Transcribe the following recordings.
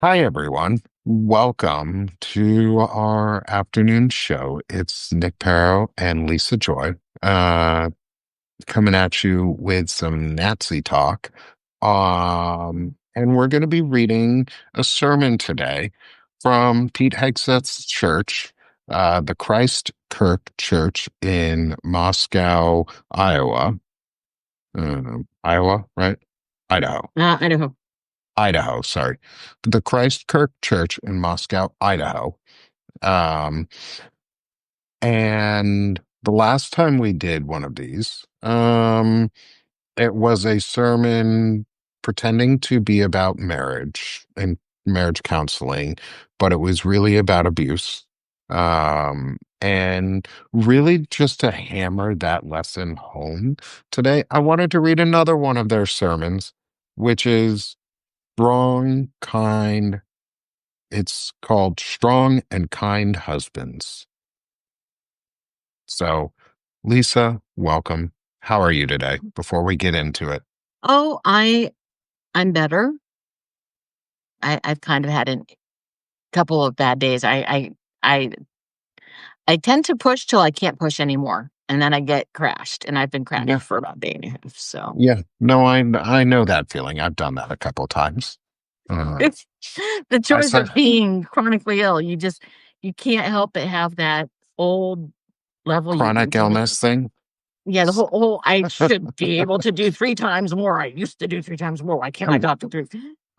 Hi, everyone. Welcome to our afternoon show. It's Nick Paro and Lisa Joy coming at you with some Nat-C talk. And we're going to be reading a sermon today from Pete Hegseth's church, the Christ Kirk Church in Moscow, Iowa. Iowa, right? Idaho. Idaho. Idaho, sorry. The Christ Kirk Church in Moscow, Idaho. Um, and the last time we did one of these, it was a sermon pretending to be about marriage and marriage counseling, but it was really about abuse. And really just to hammer that lesson home today, I wanted to read another one of their sermons, which is strong, kind. It's called Strong and Kind Husbands. So, Lisa, welcome. How are you today before we get into it? Oh, I'm better. I've kind of had a couple of bad days. I I tend to push till I can't push anymore, and then I get crashed, and I've been crashed Yeah. for about a day and a half. So Yeah. No, I know that feeling. I've done that a couple of times. Uh, it's the I choice said of being chronically ill. You can't help but have that old level. chronic illness thing. Yeah, the whole I should be able to do three times more. I used to do three times more. Why can't I I, talk to three?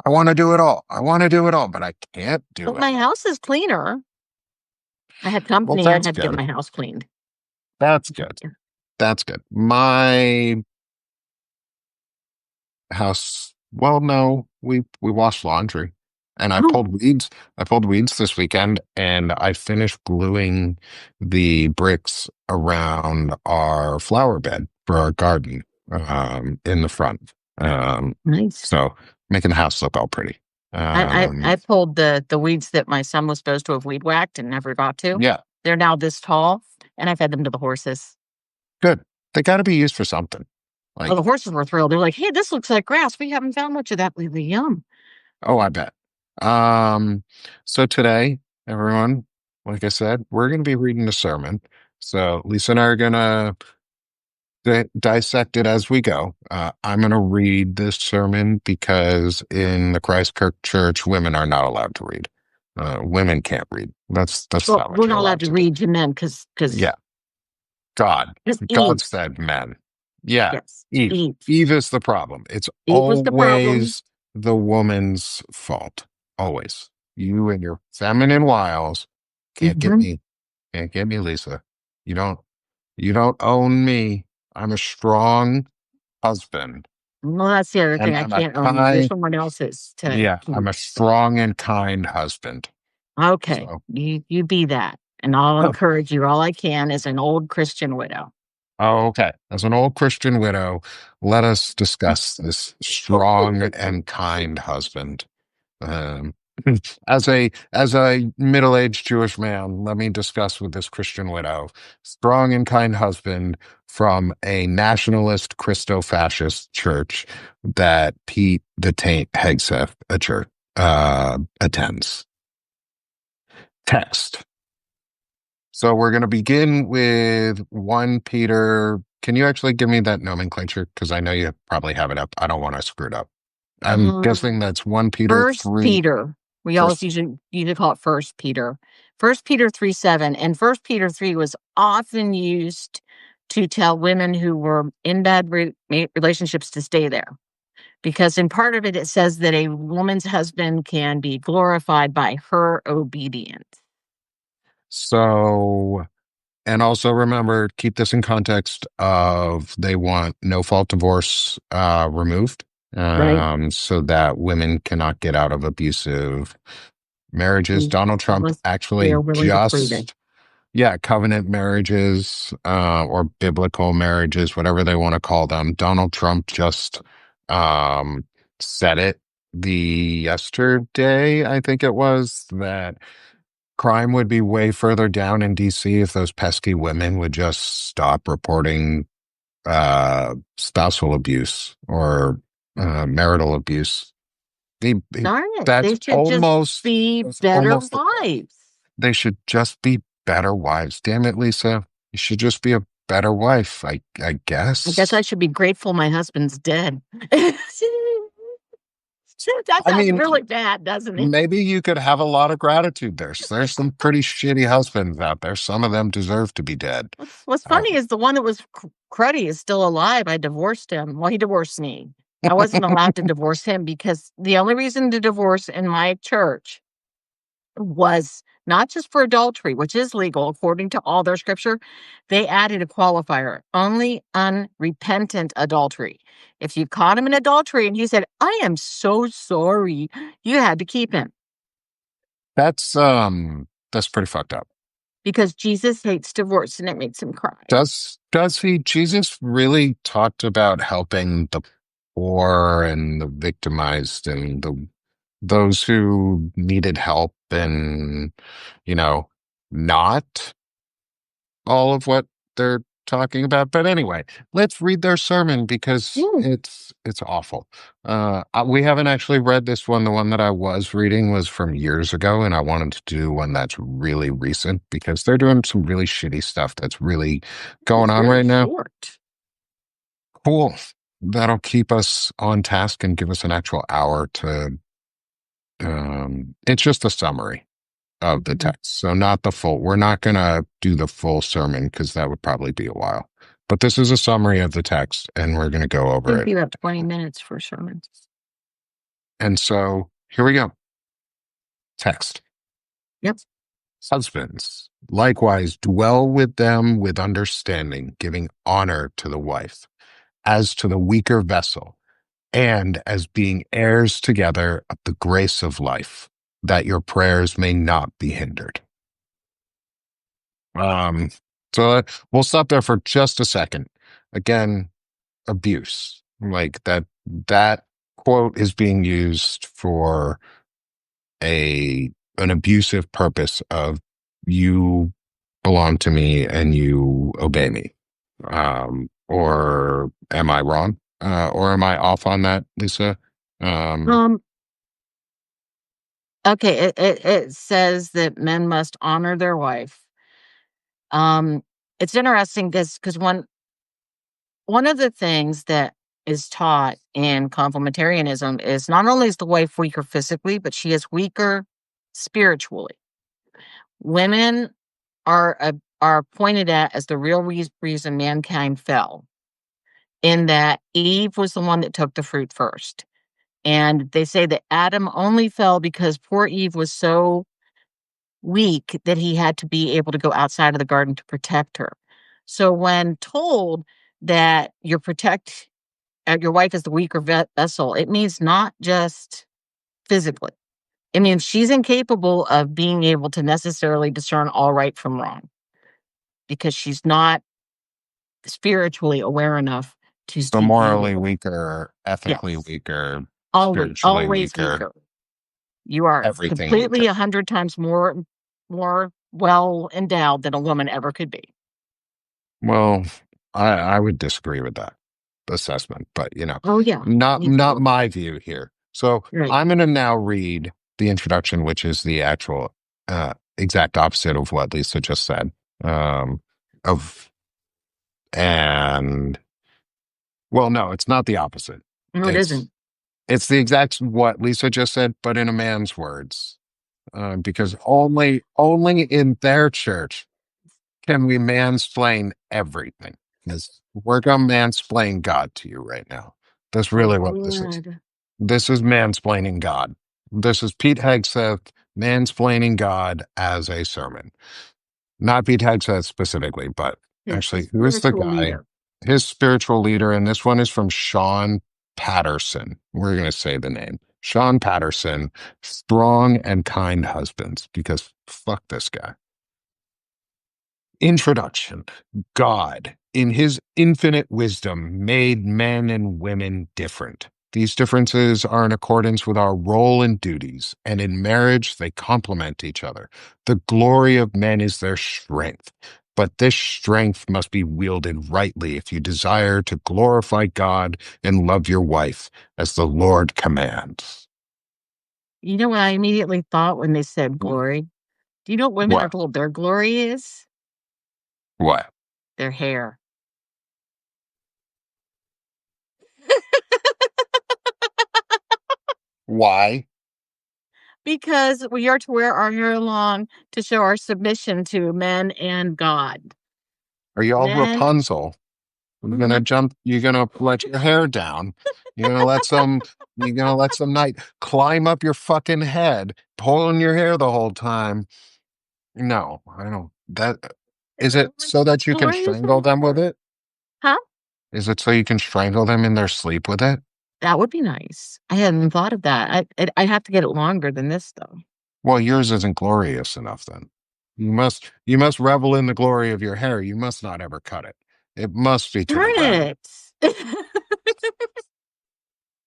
I want to do it all. I want to do it all, but I can't do But it. my house is cleaner. I had Well, company. I that's had to get good. my house cleaned. That's good. That's good. My house. Well, no, we washed laundry, and I Oh, pulled weeds. I pulled weeds this weekend, and I finished gluing the bricks around our flower bed for our garden, in the front. nice. So making the house look all pretty. I pulled the weeds that my son was supposed to have weed whacked and never got to. Yeah, They're now this tall, and I fed them to the horses. good. They got to be used for something. Oh, Like, the horses were thrilled. They're like, "Hey, this looks like grass. We haven't found much of that lately. Yum." oh, I bet. Um, so today, everyone, like I said, we're going to be reading a sermon. So Lisa and I are going to dissect it as we go. I'm going to read this sermon because in the Christchurch Church, women are not allowed to read. Women can't read. That's Well, not what we're you're not allowed allowed to to do. read to men because Yeah, God. God Eve. said men. Yeah, Yes, Eve. Eve. Eve is the problem. It's Eve was the problem. always the woman's fault. Always. You and your feminine wiles can't get Hmm. me. Can't get me, Lisa. You don't you don't own me. I'm a strong husband. Well, that's the other And thing. I I'm a can't own you. There's kind, someone else's to yeah, I'm keep. a strong and kind husband. Okay, So, you be that, and I'll encourage you all I can as an old Christian widow. oh, okay. As an old Christian widow, let us discuss this strong and kind husband. Um, as a middle-aged Jewish man, let me discuss with this Christian widow, strong and kind husband from a nationalist Christo-fascist church that Pete the Taint Hegseth a church attends. Text. So we're going to begin with 1 Peter. Can you actually give me that nomenclature? Because I know you probably have it up. I don't want to screw it up. I'm guessing that's 1 Peter First 3. Peter. We always First, usually call it First Peter. First Peter 3:7, and First Peter 3 was often used to tell women who were in bad relationships to stay there, because in part of it it says that a woman's husband can be glorified by her obedience. so, and also remember, keep this in context of they want no fault divorce removed, Right. so that women cannot get out of abusive marriages. Donald Trump Unless they are actually willing to prove it. just, yeah, covenant marriages, or biblical marriages, whatever they want to call them. Donald Trump just um, said it the yesterday, I think it was, that crime would be way further down in DC if those pesky women would just stop reporting spousal abuse or marital abuse. They- Darn it. that's They should just be that's better almost the quote. wives. They should just be better wives. Damn it, Lisa. You should just be a better wife, I I guess I guess. should be grateful my husband's dead. That I sounds mean, really bad, doesn't it? maybe you could have a lot of gratitude there. There's some pretty shitty husbands out there. Some of them deserve to be dead. What's funny is the one that was cruddy is still alive. I divorced him. Well, he divorced me. I wasn't allowed to divorce him because the only reason to divorce in my church was not just for adultery, which is legal according to all their scripture. They added a qualifier, only unrepentant adultery. If you caught him in adultery and he said, I am so sorry, you had to keep him That's pretty fucked up. because Jesus hates divorce and it makes him cry. Does he? Jesus really talked about helping the poor and the victimized and those who needed help, and you know, not all of what they're talking about. But anyway, let's read their sermon because Mm, it's awful. We haven't actually read this one. The one that I was reading was from years ago, and I wanted to do one that's really recent because they're doing some really shitty stuff that's really going it's on very right now. short. Cool. That'll keep us on task and give us an actual hour to. It's just a summary of the Mhm. text. So not the full, we're not going to do the full sermon because that would probably be a while. But this is a summary of the text and we're going to go over It'd it. be about 20 minutes for sermons. And so here we go. Text. Yep. Husbands, likewise dwell with them with understanding, giving honor to the wife as to the weaker vessel, and as being heirs together of the grace of life, that your prayers may not be hindered. Um, we'll stop there for just a second. Again, abuse. Like that quote is being used for an abusive purpose of you belong to me and you obey me. Or am I wrong? Or am I off on that, Lisa? Um, Um, okay, it says that men must honor their wife. Um, it's interesting because one of the things that is taught in complementarianism is not only is the wife weaker physically, but she is weaker spiritually. Women are pointed at as the real reason mankind fell, in that Eve was the one that took the fruit first. And they say that Adam only fell because poor Eve was so weak that he had to be able to go outside of the garden to protect her. So when told that your wife is the weaker vessel, it means not just physically. It means she's incapable of being able to necessarily discern all right from wrong because she's not spiritually aware enough to so see morally evil. weaker, ethically Yes, weaker, always, spiritually always weaker, weaker. You are everything completely weaker. 100 times more well endowed than a woman ever could be. Well, I would disagree with that assessment, but Oh, yeah, me not too. my view here. So Right. I'm going to now read the introduction, which is the actual exact opposite of what Lisa just said. Of and well, no, it's not the opposite. No, it It's isn't. it's the exact what Lisa just said, but in a man's words. Because only in their church can we mansplain everything? Because we're gonna mansplain God to you right now. That's Oh, really what this is. good. This is mansplaining God. This is Pete Hegseth mansplaining God as a sermon. Not Pete Hegseth specifically, but Yes, a actually, who is the spiritual guy? leader. His spiritual leader, and this one is from Sean Patterson. We're gonna say the name. Sean Patterson, strong and kind husbands, because fuck this guy. Introduction. God, in his infinite wisdom, made men and women different. These differences are in accordance with our role and duties, and in marriage they complement each other. The glory of men is their strength, but this strength must be wielded rightly if you desire to glorify God and love your wife as the Lord commands. You know what I immediately thought when they said glory? Do you know what women are What? told their glory is? What? Their hair. Why? Because we are to wear our hair long to show our submission to men and God. Are you all Men, Rapunzel? You're gonna jump. You're gonna let your hair down. You're gonna let some. You're gonna let some knight climb up your fucking head, pulling your hair the whole time. No, I don't. That is it. So that you can glory is strangle my them with hair. it. Huh? Is it so you can strangle them in their sleep with it? That would be nice. I hadn't thought of that. I have to get it longer than this though. Well, yours isn't glorious enough. Then you must revel in the glory of your hair. You must not ever cut it. It must be to the Darn ground. it.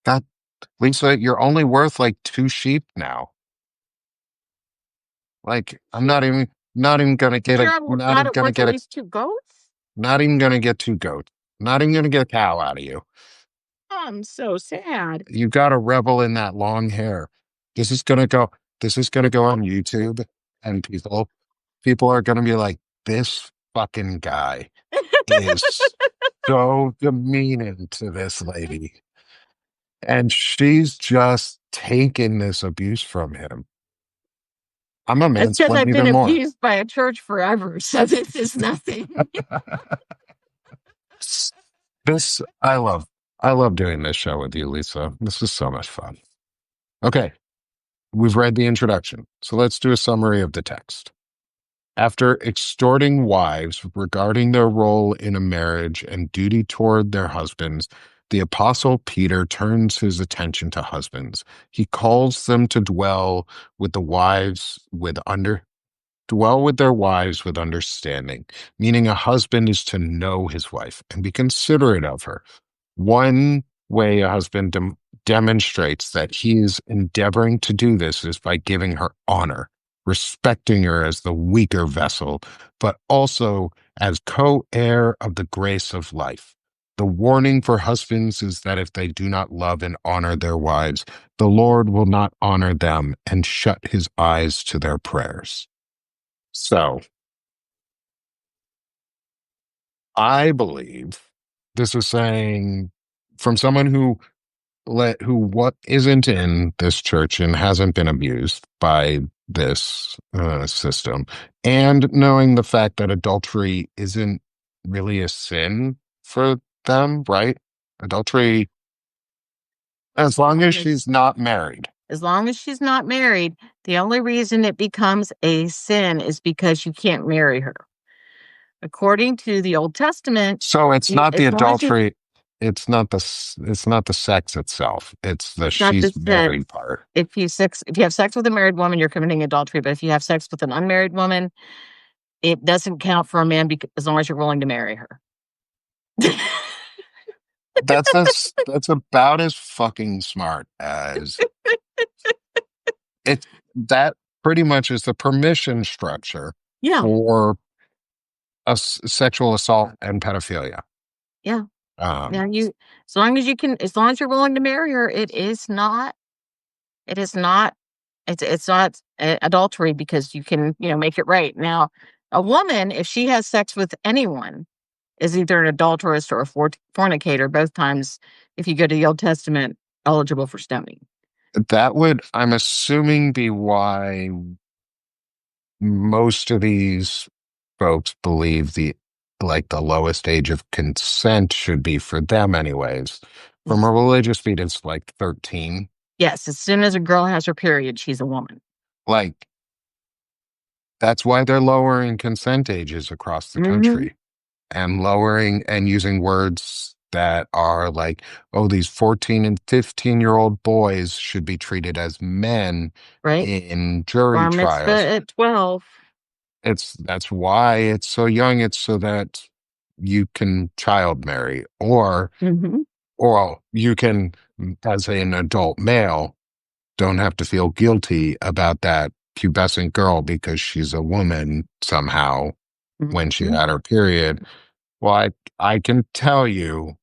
God, Lisa, you're only worth like two sheep now. Like, I'm Shoot. not even gonna You get sure a, I'm not even not gonna worth at get a, least two goats? not even gonna get two goats. Not even gonna get a cow out of you. I'm so sad. You gotta revel in that long hair. This is gonna go, this is gonna go on YouTube, and people are gonna be like, this fucking guy is so demeaning to this lady. And she's just taking this abuse from him. I'm a That's because mansplain I've been even more. abused by a church forever, so this is nothing. This I love doing this show with you, Lisa. This is so much fun. Okay, we've read the introduction, so let's do a summary of the text. After exhorting wives regarding their role in a marriage and duty toward their husbands, the apostle Peter turns his attention to husbands. He calls them to dwell with their wives with understanding, meaning a husband is to know his wife and be considerate of her. One way a husband demonstrates that he is endeavoring to do this is by giving her honor, respecting her as the weaker vessel, but also as co heir of the grace of life. The warning for husbands is that if they do not love and honor their wives, the Lord will not honor them and shut his eyes to their prayers. So I believe this is saying from someone who what isn't in this church and hasn't been abused by this system, and knowing the fact that adultery isn't really a sin for them, right? Adultery, as long as she's not married. As long as she's not married, the only reason it becomes a sin is because you can't marry her. According to the Old Testament, So it's not the as long as you, adultery. It's not the sex itself. It's the it's not the she's sex. married part. If you have sex with a married woman, you're committing adultery. But if you have sex with an unmarried woman, it doesn't count for a man as long as you're willing to marry her. That's about as fucking smart as it. That pretty much is the permission structure Yeah, for sexual assault and pedophilia. yeah. Now Um, as long as you can, as long as you're willing to marry her, it is not, it's not adultery because you can, make it right. Now, a woman, if she has sex with anyone, is either an adulteress or a fornicator, both times, if you go to the Old Testament, eligible for stoning. that would, I'm assuming, be why most of these folks believe the lowest age of consent should be for them anyways. From Yes. a religious beat, it's like 13. Yes, as soon as a girl has her period, she's a woman. Like, that's why they're lowering consent ages across the Hmm. country and lowering and using words that are like, oh, these 14 and 15-year-old boys should be treated as men Right? in jury Bar mitzvah trials. at 12. That's why it's so young. It's so that you can child marry, Hmm. or you can, as an adult male, don't have to feel guilty about that pubescent girl because she's a woman somehow when she Hmm. had her period. Well, I can tell you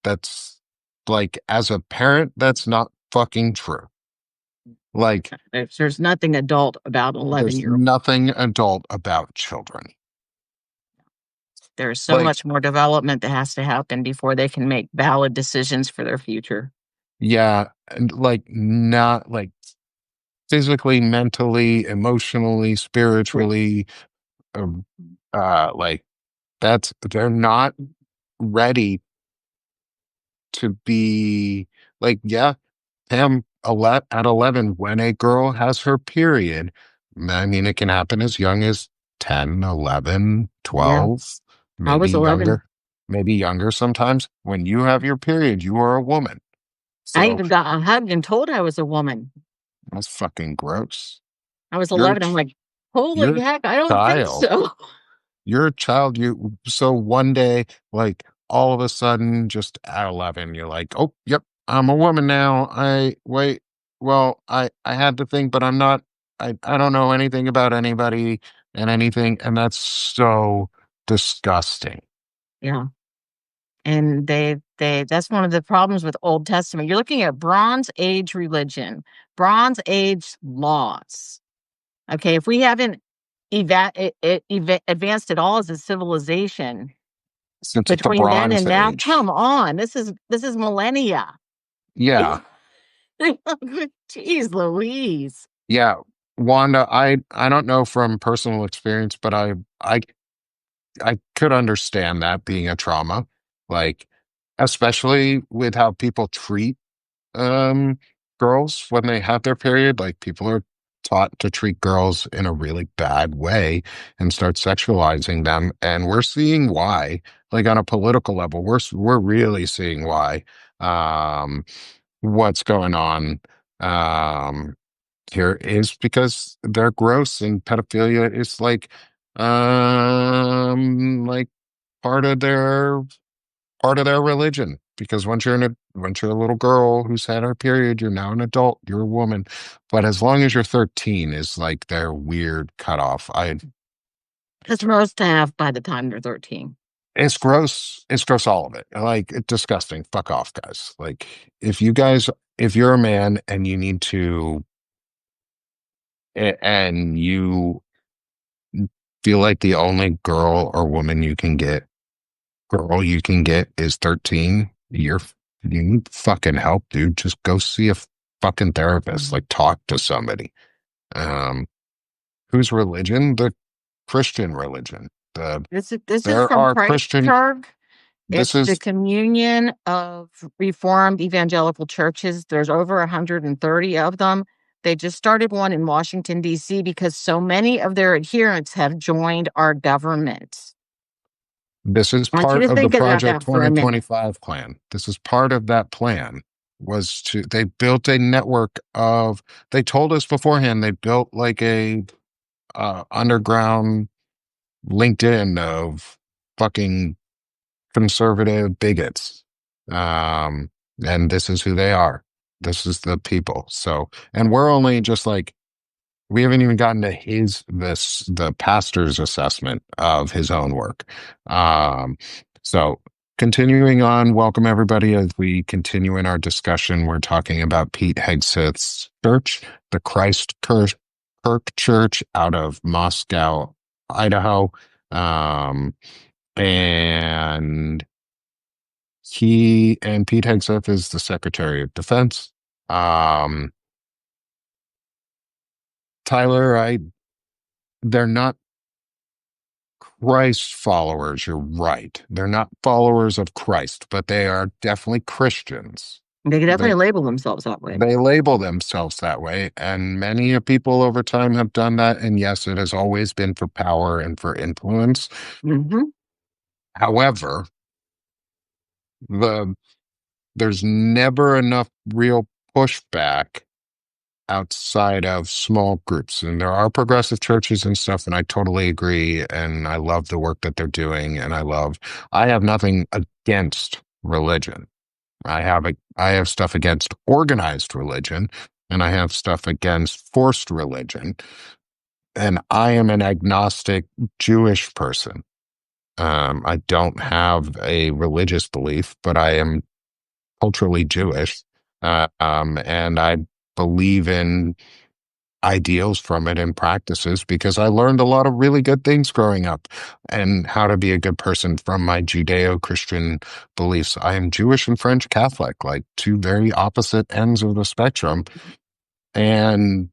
that's like, as a parent, that's not fucking true. Like, There's nothing adult about an there's 11-year-old. nothing adult about children. There's so Like, much more development that has to happen before they can make valid decisions for their future. yeah, and like not like physically, mentally, emotionally, Right. spiritually, um, like that's they're not ready to be like, yeah, Pam, at 11, when a girl has her period, I mean, it can happen as young as 10, 11, Yeah. 12, I maybe was 11. younger sometimes. When you have your period, you are a woman. I So even got hugged and told I was a woman. that's fucking gross. I was You're, a 11. I'm like, holy you're a heck, I don't think child. so. You're a child. So one day, like all of a sudden, just at 11, you're like, oh, yep, I'm a woman now. Wait, well, I had to think, but I'm not, I don't know anything about anybody and anything. And that's so disgusting. Yeah. And that's one of the problems with Old Testament. You're looking at Bronze Age religion, Bronze Age laws. Okay, if we haven't advanced at all as a civilization Since the between then Bronze and now, Age. come on, this is millennia. Yeah. Jeez Louise. Yeah. Wanda, I don't know from personal experience, but I could understand that being a trauma, like especially with how people treat um girls when they have their period. Like people are taught to treat girls in a really bad way and start sexualizing them, and we're seeing why. Like on a political level, we're really seeing why. Um, what's going on? Um, here is because they're gross and pedophilia is like part of their religion, because once you're a little girl who's had her period, you're now an adult, you're a woman, but as long as you're 13 is like their weird cutoff. I Because most have by the time they're 13. It's gross, all of it, like it's disgusting. Fuck off, guys. Like if you're a man and you need to and you feel like the only girl you can get is 13, you need fucking help, dude. Just go see a fucking therapist, like talk to somebody. Um, whose religion? The Christian religion. This is There from are Christ Christian, Church. this It's the is, communion of Reformed evangelical churches. There's over 130 of them. They just started one in Washington, D.C., because so many of their adherents have joined our government. this is I want you part to of the think about Project that for a minute. 2025 plan. This is part of that plan they built a network of, they told us beforehand, they built like a underground LinkedIn of fucking conservative bigots. Um, and this is who they are. This is the people. So, and we're only just like, we haven't even gotten to the pastor's assessment of his own work. So continuing on, welcome everybody as we continue in our discussion. We're talking about Pete Hegseth's church, the Kirk Church out of Moscow, Idaho. Um, and Pete Hegseth is the Secretary of Defense. Um, Tyler, they're not Christ followers. You're right. They're not followers of Christ, but they are definitely Christians. They can They definitely label themselves that way. they label themselves that way, and many people over time have done that. And yes, it has always been for power and for influence. Hmm. However, the there's never enough real pushback outside of small groups. And there are progressive churches and stuff, and I totally agree. And I love the work that they're doing. And I have nothing against religion. I have stuff against organized religion, and I have stuff against forced religion. And I am an agnostic Jewish person. I don't have a religious belief, but I am culturally Jewish. And I believe in ideals from it and practices because I learned a lot of really good things growing up and how to be a good person from my Judeo-Christian beliefs. I am Jewish and French Catholic, like two very opposite ends of the spectrum. And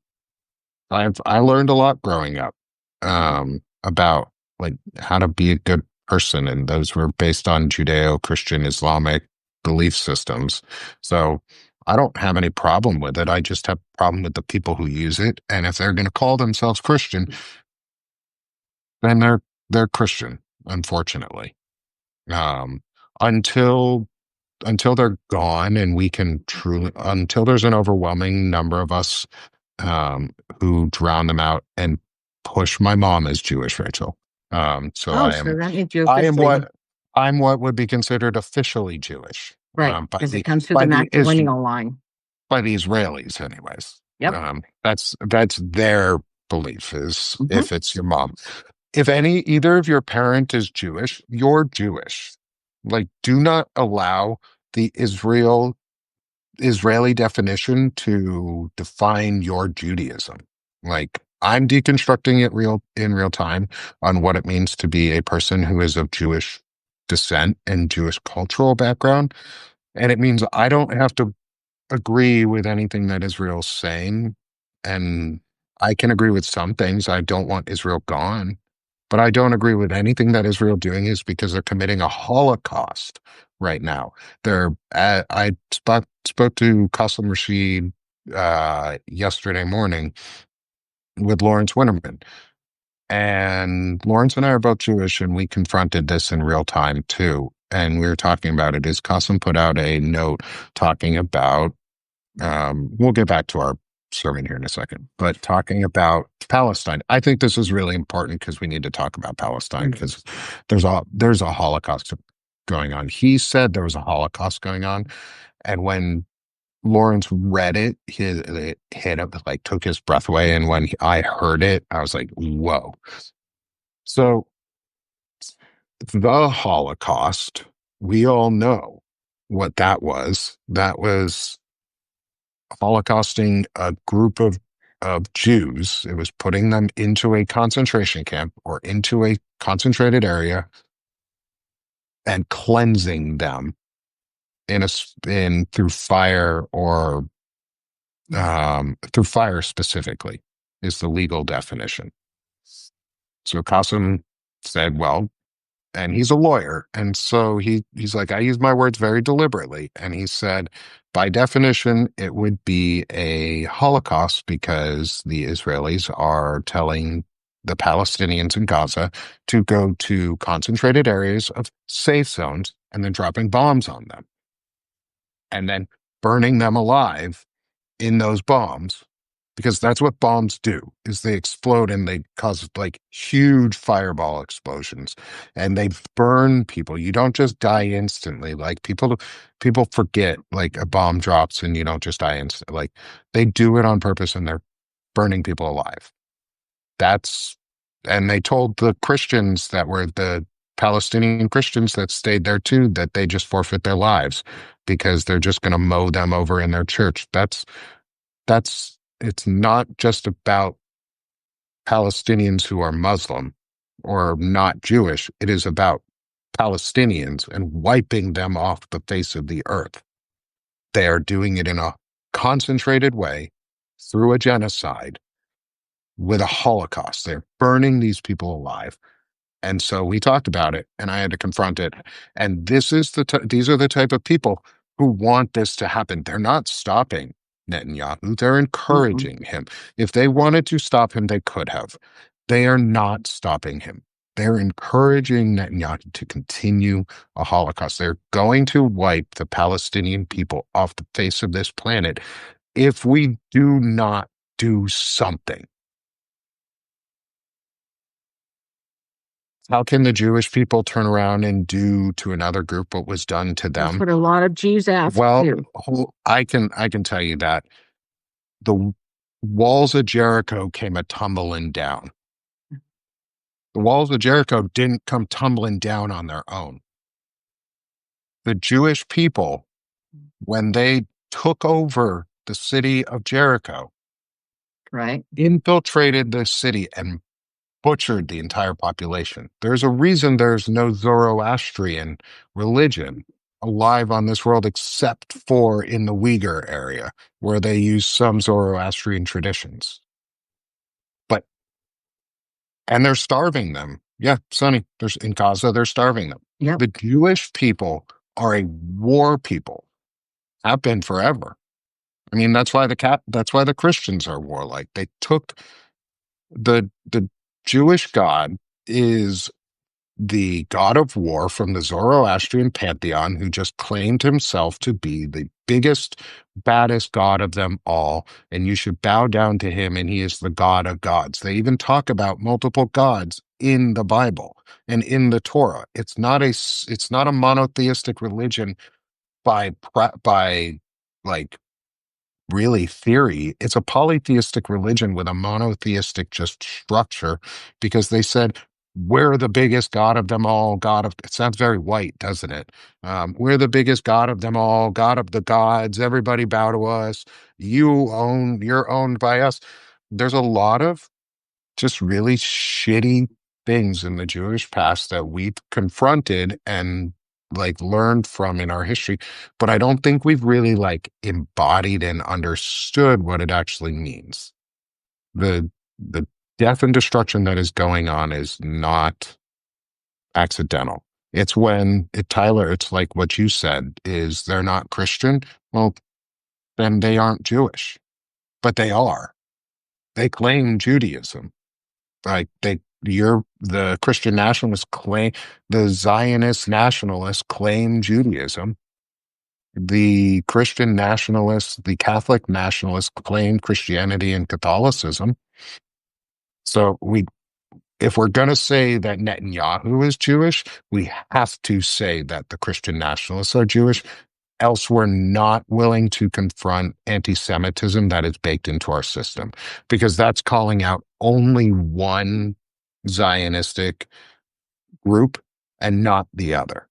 I learned a lot growing up about like how to be a good person, and those were based on Judeo-Christian Islamic belief systems. So I don't have any problem with it. I just have a problem with the people who use it. And if they're going to call themselves Christian, then they're Christian, unfortunately. Um, until they're gone, and we can truly until there's an overwhelming number of us who drown them out and push. My mom is Jewish, Rachel. So Oh, so that means you I am officially, I'm what would be considered officially Jewish right, because it comes through the by the matrilineal line. by the Israelis, anyways. Yep. That's their belief is Hmm. if it's your mom. If either of your parent is Jewish, you're Jewish. Like, do not allow the Israeli definition to define your Judaism. Like, I'm deconstructing it in real time on what it means to be a person who is of Jewish descent and Jewish cultural background. And it means I don't have to agree with anything that Israel's saying. And I can agree with some things. I don't want Israel gone, but I don't agree with anything that Israel doing is because they're committing a Holocaust right now. I spoke to Qasim Rashid yesterday morning with Lawrence Winterman. And Lawrence and I are both Jewish, and we confronted this in real time too. And we were talking about it. Is Qasim put out a note talking about we'll get back to our sermon here in a second, but talking about Palestine. I think this is really important because we need to talk about Palestine because there's a Holocaust going on. He said there was a Holocaust going on, and when Lawrence read it, it hit up, like took his breath away. And when I heard it, I was like, whoa. So the Holocaust, we all know what that was. That was holocausting a group of Jews. It was putting them into a concentration camp or into a concentrated area and cleansing them in through fire or through fire specifically is the legal definition. So Qasim said, well, and he's a lawyer. And so he's like, I use my words very deliberately. And he said, by definition, it would be a Holocaust because the Israelis are telling the Palestinians in Gaza to go to concentrated areas of safe zones and then dropping bombs on them and then burning them alive in those bombs, because that's what bombs do is they explode and they cause like huge fireball explosions and they burn people. You don't just die instantly. Like people forget like a bomb drops and you don't just die instantly. Like they do it on purpose and they're burning people alive. That's and they told the Christians that were the Palestinian Christians that stayed there too that they just forfeit their lives because they're just going to mow them over in their church. That's it's not just about Palestinians who are Muslim or not Jewish. It is about Palestinians and wiping them off the face of the earth. They are doing it in a concentrated way through a genocide with a Holocaust. They're burning these people alive. And so we talked about it and I had to confront it. And these are the type of people who want this to happen. They're not stopping Netanyahu. They're Mm-mm. encouraging him. If they wanted to stop him, they could have. They are not stopping him. They're encouraging Netanyahu to continue a Holocaust. They're going to wipe the Palestinian people off the face of this planet if we do not do something. How can the Jewish people turn around and do to another group what was done to That's them? what a lot of Jews ask Well, too. I can tell you that the walls of Jericho came a tumbling down. The walls of Jericho didn't come tumbling down on their own. The Jewish people, when they took over the city of Jericho, Right. infiltrated the city and butchered the entire population. There's a reason there's no Zoroastrian religion alive on this world except for in the Uyghur area, where they use some Zoroastrian traditions. But and they're starving them. Yeah, Sonny, there's in Gaza, they're starving them. Yep. The Jewish people are a war people, have been forever. I mean, that's why the Christians are warlike. They took the Jewish God is the god of war from the Zoroastrian pantheon, who just claimed himself to be the biggest, baddest god of them all, and you should bow down to him, and he is the God of gods. They even talk about multiple gods in the Bible and in the Torah. It's not a monotheistic religion by like really theory. It's a polytheistic religion with a monotheistic just structure, because they said, we're the biggest God of them all, God of, it sounds very white, doesn't it? We're the biggest God of them all, God of the gods, everybody bow to us. You're owned by us. There's a lot of just really shitty things in the Jewish past that we've confronted and like learned from in our history, but I don't think we've really like embodied and understood what it actually means. The death and destruction that is going on is not accidental. It's when it, Tyler, it's like what you said is they're not Christian. Well, then they aren't Jewish, but they are. They claim Judaism. Like the Christian nationalists claim, the Zionist nationalists claim Judaism. The Christian nationalists, the Catholic nationalists claim Christianity and Catholicism. So if we're going to say that Netanyahu is Jewish, we have to say that the Christian nationalists are Jewish. Else, we're not willing to confront anti-Semitism that is baked into our system, because that's calling out only one Zionistic group and not the other.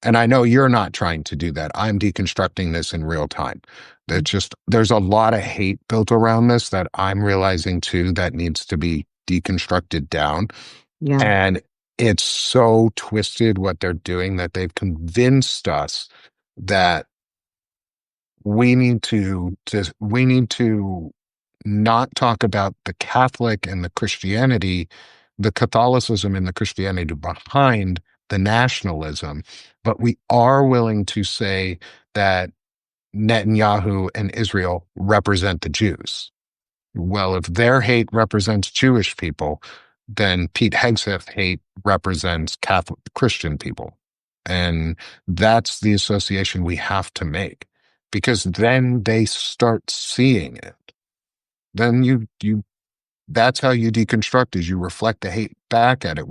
And I know you're not trying to do that. I'm deconstructing this in real time. There's a lot of hate built around this that I'm realizing too that needs to be deconstructed down. Yeah. And it's so twisted what they're doing that they've convinced us that we need to not talk about the Catholic and the Christianity, the Catholicism and the Christianity behind the nationalism, but we are willing to say that Netanyahu and Israel represent the Jews. Well, if their hate represents Jewish people, then Pete Hegseth hate represents Catholic Christian people. And that's the association we have to make, because then they start seeing it. Then that's how you deconstruct, is you reflect the hate back at it.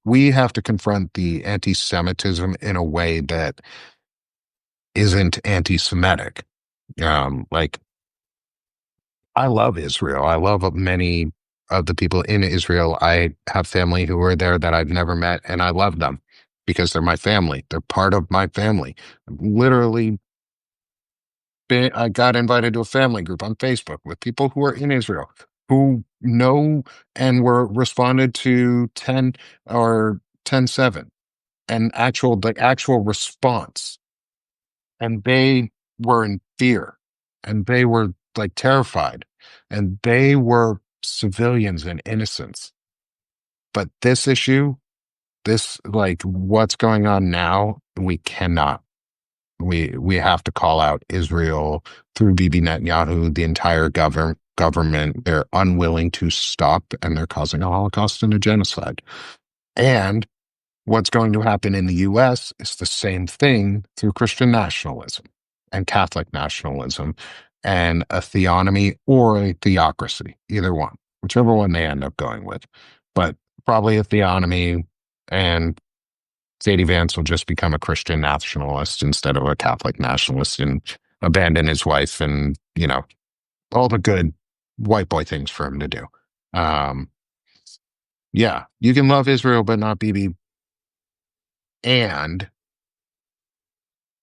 We have to confront the anti-Semitism in a way that isn't anti-Semitic. Like, I love Israel. I love many of the people in Israel. I have family who are there that I've never met, and I love them because they're my family. They're part of my family. Literally, I got invited to a family group on Facebook with people who are in Israel who know and were responded to 10 or 10-7 and the actual response. And they were in fear, and they were like terrified, and they were civilians and innocents. But this issue, this like what's going on now, we cannot. We have to call out Israel through Bibi Netanyahu, the entire government. They're unwilling to stop, and they're causing a Holocaust and a genocide. And what's going to happen in the US is the same thing through Christian nationalism and Catholic nationalism and a theonomy or a theocracy, either one, whichever one they end up going with. But probably a theonomy, and Sadie Vance will just become a Christian nationalist instead of a Catholic nationalist and abandon his wife and, all the good white boy things for him to do. Yeah, you can love Israel, but not Bibi, and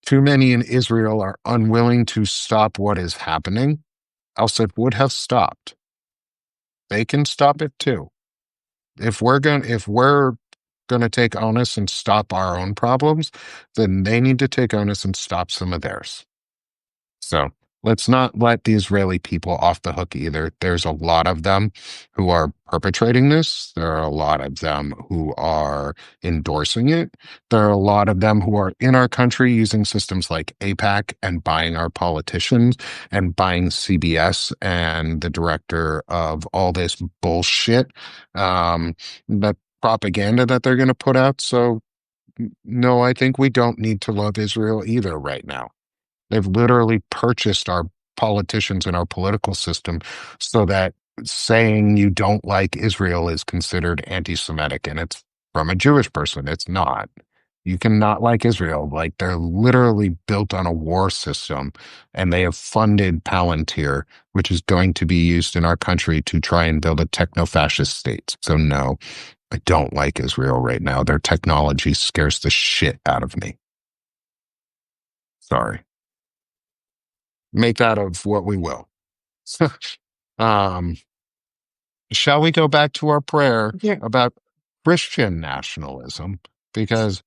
too many in Israel are unwilling to stop what is happening, else it would have stopped. They can stop it too. If we're gonna take onus and stop our own problems, then they need to take onus and stop some of theirs. So let's not let the Israeli people off the hook either. There's a lot of them who are perpetrating this. There are a lot of them who are endorsing it. There are a lot of them who are in our country using systems like APAC and buying our politicians and buying CBS and the director of all this bullshit, that propaganda that they're going to put out. So, no, I think we don't need to love Israel either right now. They've literally purchased our politicians and our political system so that saying you don't like Israel is considered anti-Semitic. And it's from a Jewish person. It's not. You cannot like Israel. Like they're literally built on a war system and they have funded Palantir, which is going to be used in our country to try and build a techno-fascist state. So no, I don't like Israel right now. Their technology scares the shit out of me. Sorry. Make that of what we will. um, shall we go back to our prayer Yeah. about Christian nationalism? Because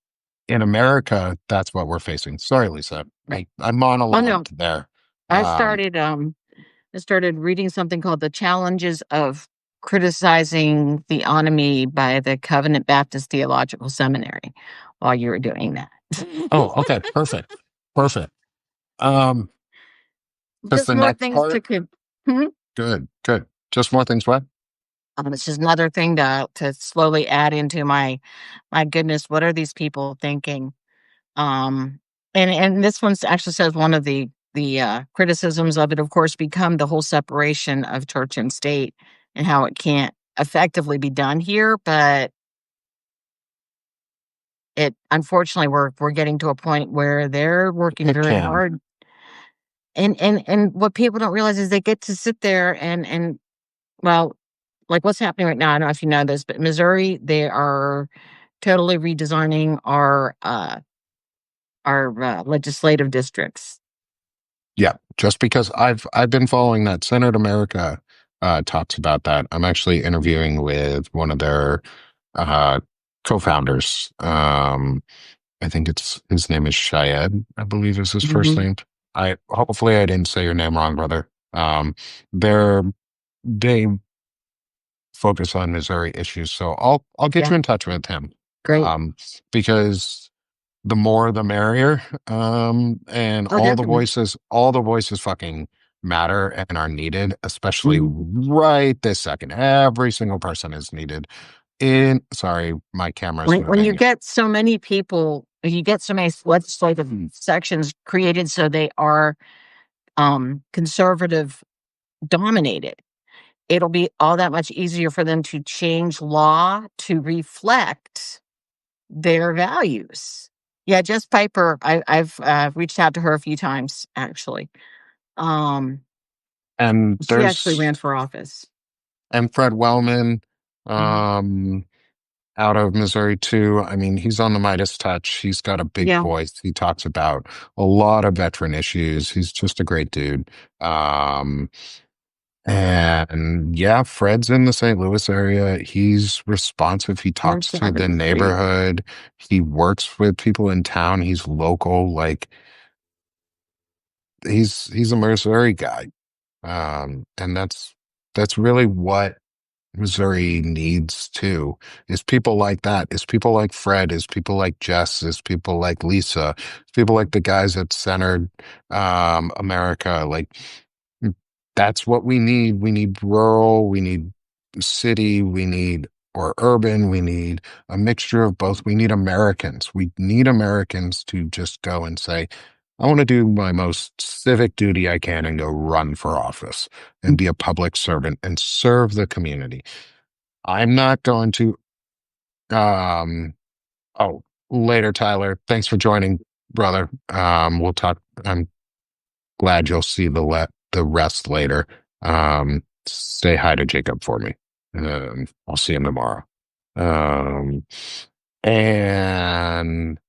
in America, that's what we're facing. Sorry, Lisa. I Oh no, monologued there. I Um, started I started reading something called The Challenges of Criticizing Theonomy by the Covenant Baptist Theological Seminary while you were doing that. oh, okay. Perfect. Perfect. Um, because Just the more next things to part, hmm? good, good. Just more things, what? It's just another thing to slowly add into my goodness, what are these people thinking? Um, and this one actually says one of the criticisms of it, of course, become the whole separation of church and state and how it can't effectively be done here. But it unfortunately we're getting to a point where they're working It very can. hard. And what people don't realize is they get to sit there and well, like what's happening right now. I don't know if you know this, but Missouri, they are totally redesigning our legislative districts. Yeah, just because I've been following that. Senate America talks about that. I'm actually interviewing with one of their uh, co-founders. I think it's his name is Syed, I believe is his first Mhm. name. I hopefully I didn't say your name wrong, brother. They're they focus on Missouri issues, so I'll get Yeah, you in touch with him. great. Because the more the merrier. And Oh, definitely. all the voices fucking matter and are needed, especially Mhm. right this second. Every single person is needed. Sorry, my camera's When you moving. get so many people, you get so many legislative sections created so they are conservative dominated, it'll be all that much easier for them to change law to reflect their values. Yeah, Jess Piper, I've reached out to her a few times actually. Um, And she actually ran there's for office. and Fred Wellman, Mhm. um, out of Missouri too. I mean, he's on the Midas touch. He's got a big Yeah, voice. He talks about a lot of veteran issues. He's just a great dude. And yeah, Fred's in the St. Louis area. He's responsive. He talks North to the 7th Street. neighborhood. He works with people in town. He's local. Like he's a Missouri guy. And that's really what Missouri needs too, is people like that, is people like Fred, is people like Jess, is people like Lisa, is people like the guys at Centered America. Like that's what we need. We need rural, we need city, we need or urban, we need a mixture of both. We need Americans. We need Americans to just go and say, I want to do my most civic duty I can and go run for office and be a public servant and serve the community. I'm not going to um oh later, Tyler. Thanks for joining, brother. We'll talk. I'm glad you'll see the rest later. Say hi to Jacob for me. I'll see him tomorrow. Um, and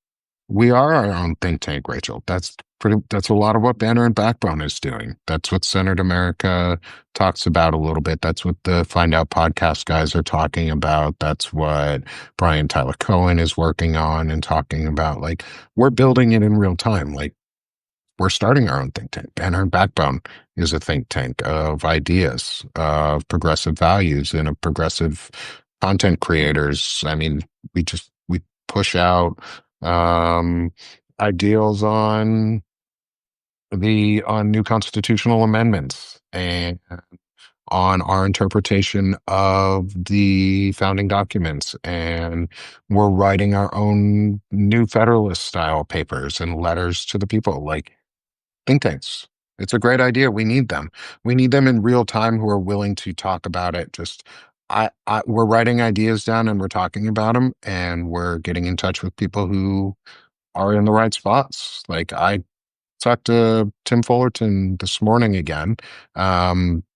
We are our own think tank, Rachel. That's a lot of what Banner and Backbone is doing. That's what Centered America talks about a little bit. That's what the Find Out podcast guys are talking about. That's what Brian Tyler Cohen is working on and talking about. Like, we're building it in real time. Like, we're starting our own think tank. Banner and Backbone is a think tank of ideas, of progressive values, and of progressive content creators. I mean, we push out um, ideals on new constitutional amendments and on our interpretation of the founding documents. And we're writing our own new Federalist style papers and letters to the people. Like, think tanks. It's a great idea. We need them. We need them in real time who are willing to talk about it. Just we're writing ideas down and we're talking about them, and we're getting in touch with people who are in the right spots. Like, I talked to Tim Fullerton this morning again.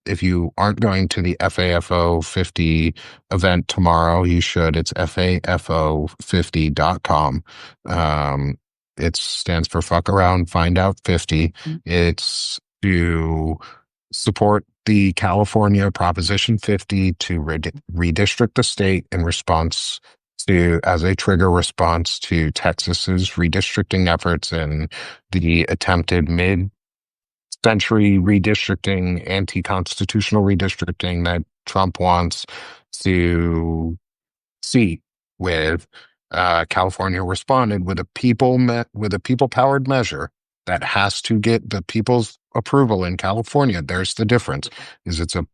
If you aren't going to the FAFO 50 event tomorrow, you should. It's FAFO50.com. It stands for Fuck Around, Find Out 50. It's to support the California Proposition 50 to redistrict the state in response to, as a trigger response to Texas's redistricting efforts and the attempted mid-century redistricting, anti-constitutional redistricting that Trump wants to see. With California responded with with a people-powered measure that has to get the people's approval in California. There's the difference. Is it's a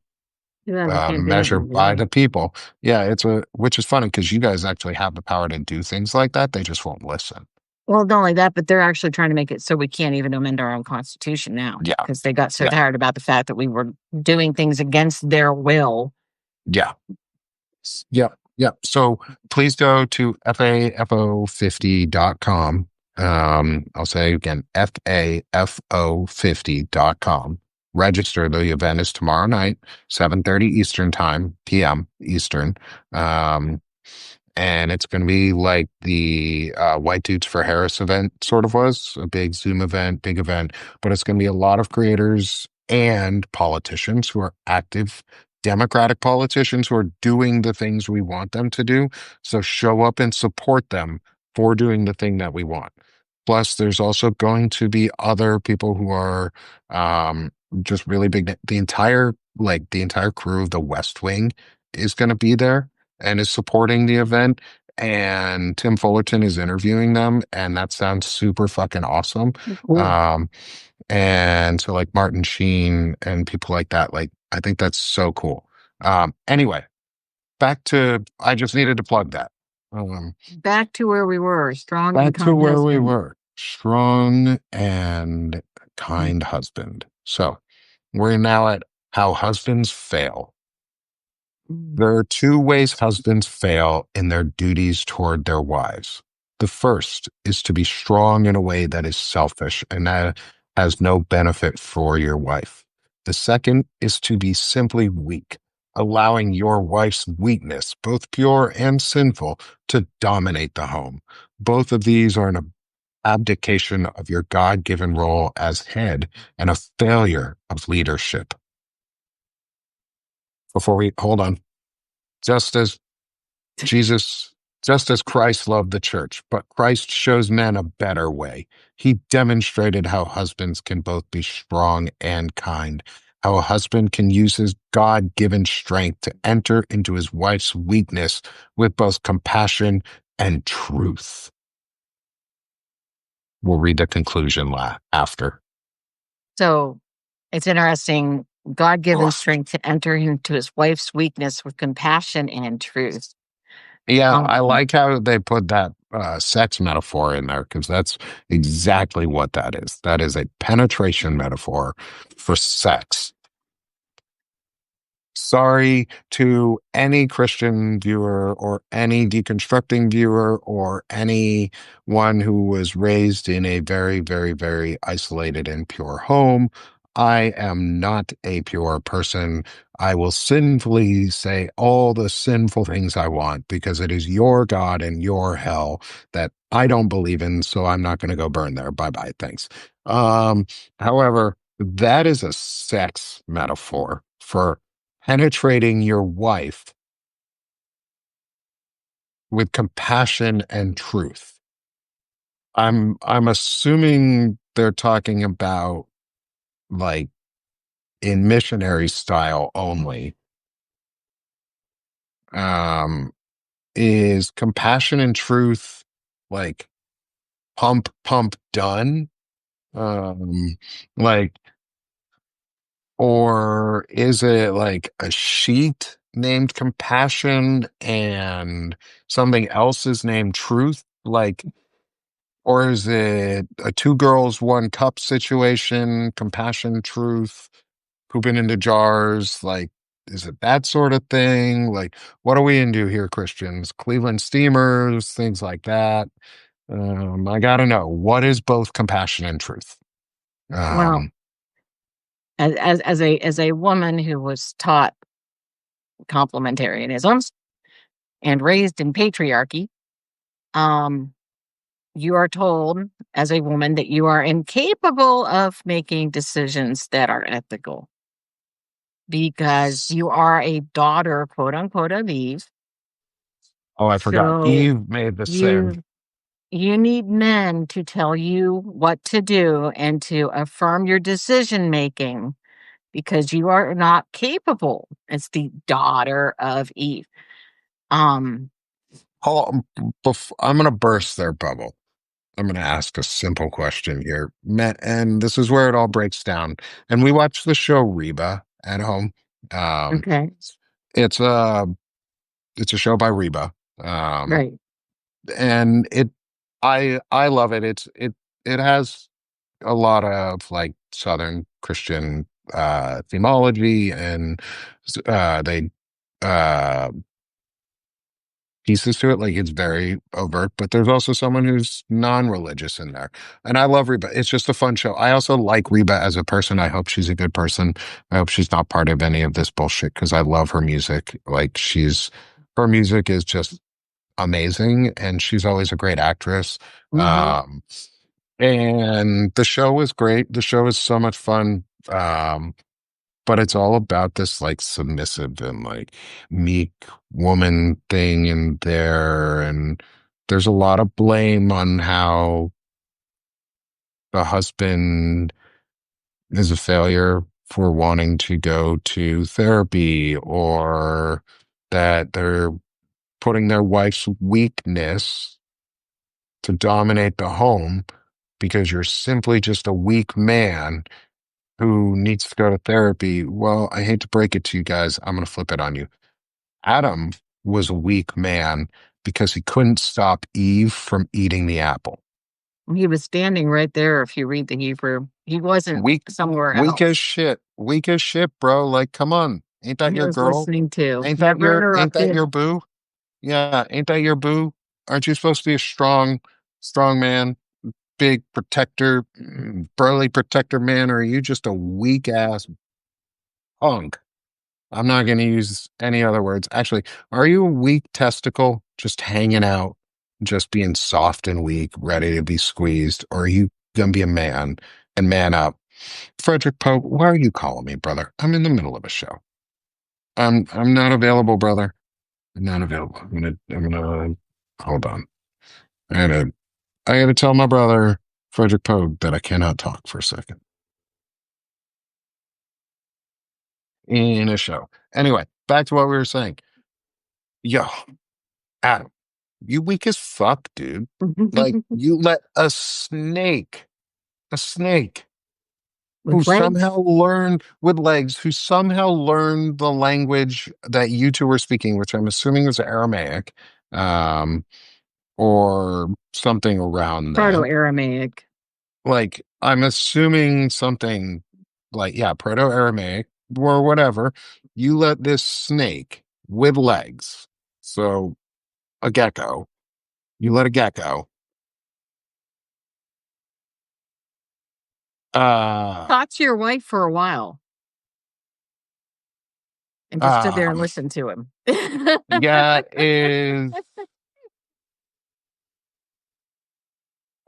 Yeah, they can't do it. measure by the people. Yeah, which is funny because you guys actually have the power to do things like that. They just won't listen. Well, not only that, but they're actually trying to make it so we can't even amend our own constitution now Yeah, because they got so yeah, tired about the fact that we were doing things against their will. yeah. Yep, yep. So please go to FAFO50.com. I'll say again, FAFO50.com. Register. The event is tomorrow night, 7:30 Eastern time, PM Eastern. And it's going to be like the White Dudes for Harris event sort of was, a big Zoom event, big event, but it's going to be a lot of creators and politicians who are active Democratic politicians who are doing the things we want them to do. So show up and support them for doing the thing that we want. Plus, there's also going to be other people who are just really big. The entire crew of the West Wing is going to be there and is supporting the event. And Tim Fullerton is interviewing them, and that sounds super fucking awesome. Cool. And so like Martin Sheen and people like that, like I think that's so cool. Anyway, I just needed to plug that. Back to where we were, strong and Back to kind where we husband. were, strong and kind husband. So we're now at how husbands fail. There are two ways husbands fail in their duties toward their wives. The first is to be strong in a way that is selfish and that has no benefit for your wife. The second is to be simply weak, allowing your wife's weakness, both pure and sinful, to dominate the home. Both of these are an abdication of your God-given role as head and a failure of leadership. Hold on. Just as Christ loved the church, but Christ shows men a better way. He demonstrated how husbands can both be strong and kind, how a husband can use his God-given strength to enter into his wife's weakness with both compassion and truth. We'll read the conclusion after. So it's interesting. God-given strength to enter into his wife's weakness with compassion and truth. Yeah, I like how they put that sex metaphor in there because that's exactly what that is. That is a penetration metaphor for sex. Sorry to any Christian viewer or any deconstructing viewer or anyone who was raised in a very, very, very isolated and pure home. I am not a pure person. I will sinfully say all the sinful things I want because it is your God and your hell that I don't believe in, so I'm not going to go burn there. Bye bye. Thanks. Um, However, that is a sex metaphor for penetrating your wife with compassion and truth. I'm assuming they're talking about like in missionary style only. Um, is compassion and truth like pump done? Um, like, or is it like a sheet named compassion and something else is named truth? Like, or is it a two girls, one cup situation, compassion, truth, pooping into jars? Like, is it that sort of thing? Like, what are we into here, Christians? Cleveland Steamers, things like that. I gotta know, what is both compassion and truth? Well, Um, as a woman who was taught complementarianism and raised in patriarchy, um, you are told as a woman that you are incapable of making decisions that are ethical because you are a daughter, quote unquote, of Eve. oh, I forgot. So Eve made the sin. you you need men to tell you what to do and to affirm your decision making because you are not capable. It's the daughter of Eve. Um, I'm gonna burst their bubble. I'm going to ask a simple question here. And this is where it all breaks down. And we watch the show Reba at home. Um, okay, it's a it's a show by Reba. Um, right. and I love it. It has a lot of like Southern Christian themology and they uh pieces to it. Like it's very overt, but there's also someone who's non-religious in there. And I love Reba. It's just a fun show. I also like Reba as a person. I hope she's a good person. I hope she's not part of any of this bullshit because I love her music. Like her music is just amazing and she's always a great actress. Hmm. Um, and the show was great. The show is so much fun. But it's all about this like submissive and like meek woman thing in there. And there's a lot of blame on how the husband is a failure for wanting to go to therapy or that they're putting their wife's weakness to dominate the home because you're simply just a weak man who needs to go to therapy. Well, I hate to break it to you guys. I'm going to flip it on you. Adam was a weak man because he couldn't stop Eve from eating the apple. He was standing right there. If you read the Hebrew, he wasn't Weak, somewhere weak as else. shit. Weak as shit, bro. Like, come on. Ain't that He your was girl? listening to. Never Ain't that interrupted. your boo? Yeah, ain't that your boo? Aren't you supposed to be a strong man, big protector, burly protector man, or are you just a weak ass punk? I'm not going to use any other words. Actually, are you a weak testicle just hanging out, just being soft and weak, ready to be squeezed? Or are you going to be a man and man up? Frederick Pope, why are you calling me, brother? I'm in the middle of a show. I'm not available, brother. I'm not available. I'm gonna hold on. I gotta tell my brother, Frederick Pope, that I cannot talk for a second in a show. Anyway, back to what we were saying. Yo, Adam. You weak as fuck, dude. Like you let a snake who With legs. somehow learned with legs, who somehow learned the language that you two were speaking, which I'm assuming was Aramaic, um, or something around that. Proto-Aramaic. Like I'm assuming something like yeah, Proto-Aramaic or whatever. You let this snake with legs, so a gecko. You let a gecko Talk to your wife for a while and just stood there and um, listened to him. yeah, is,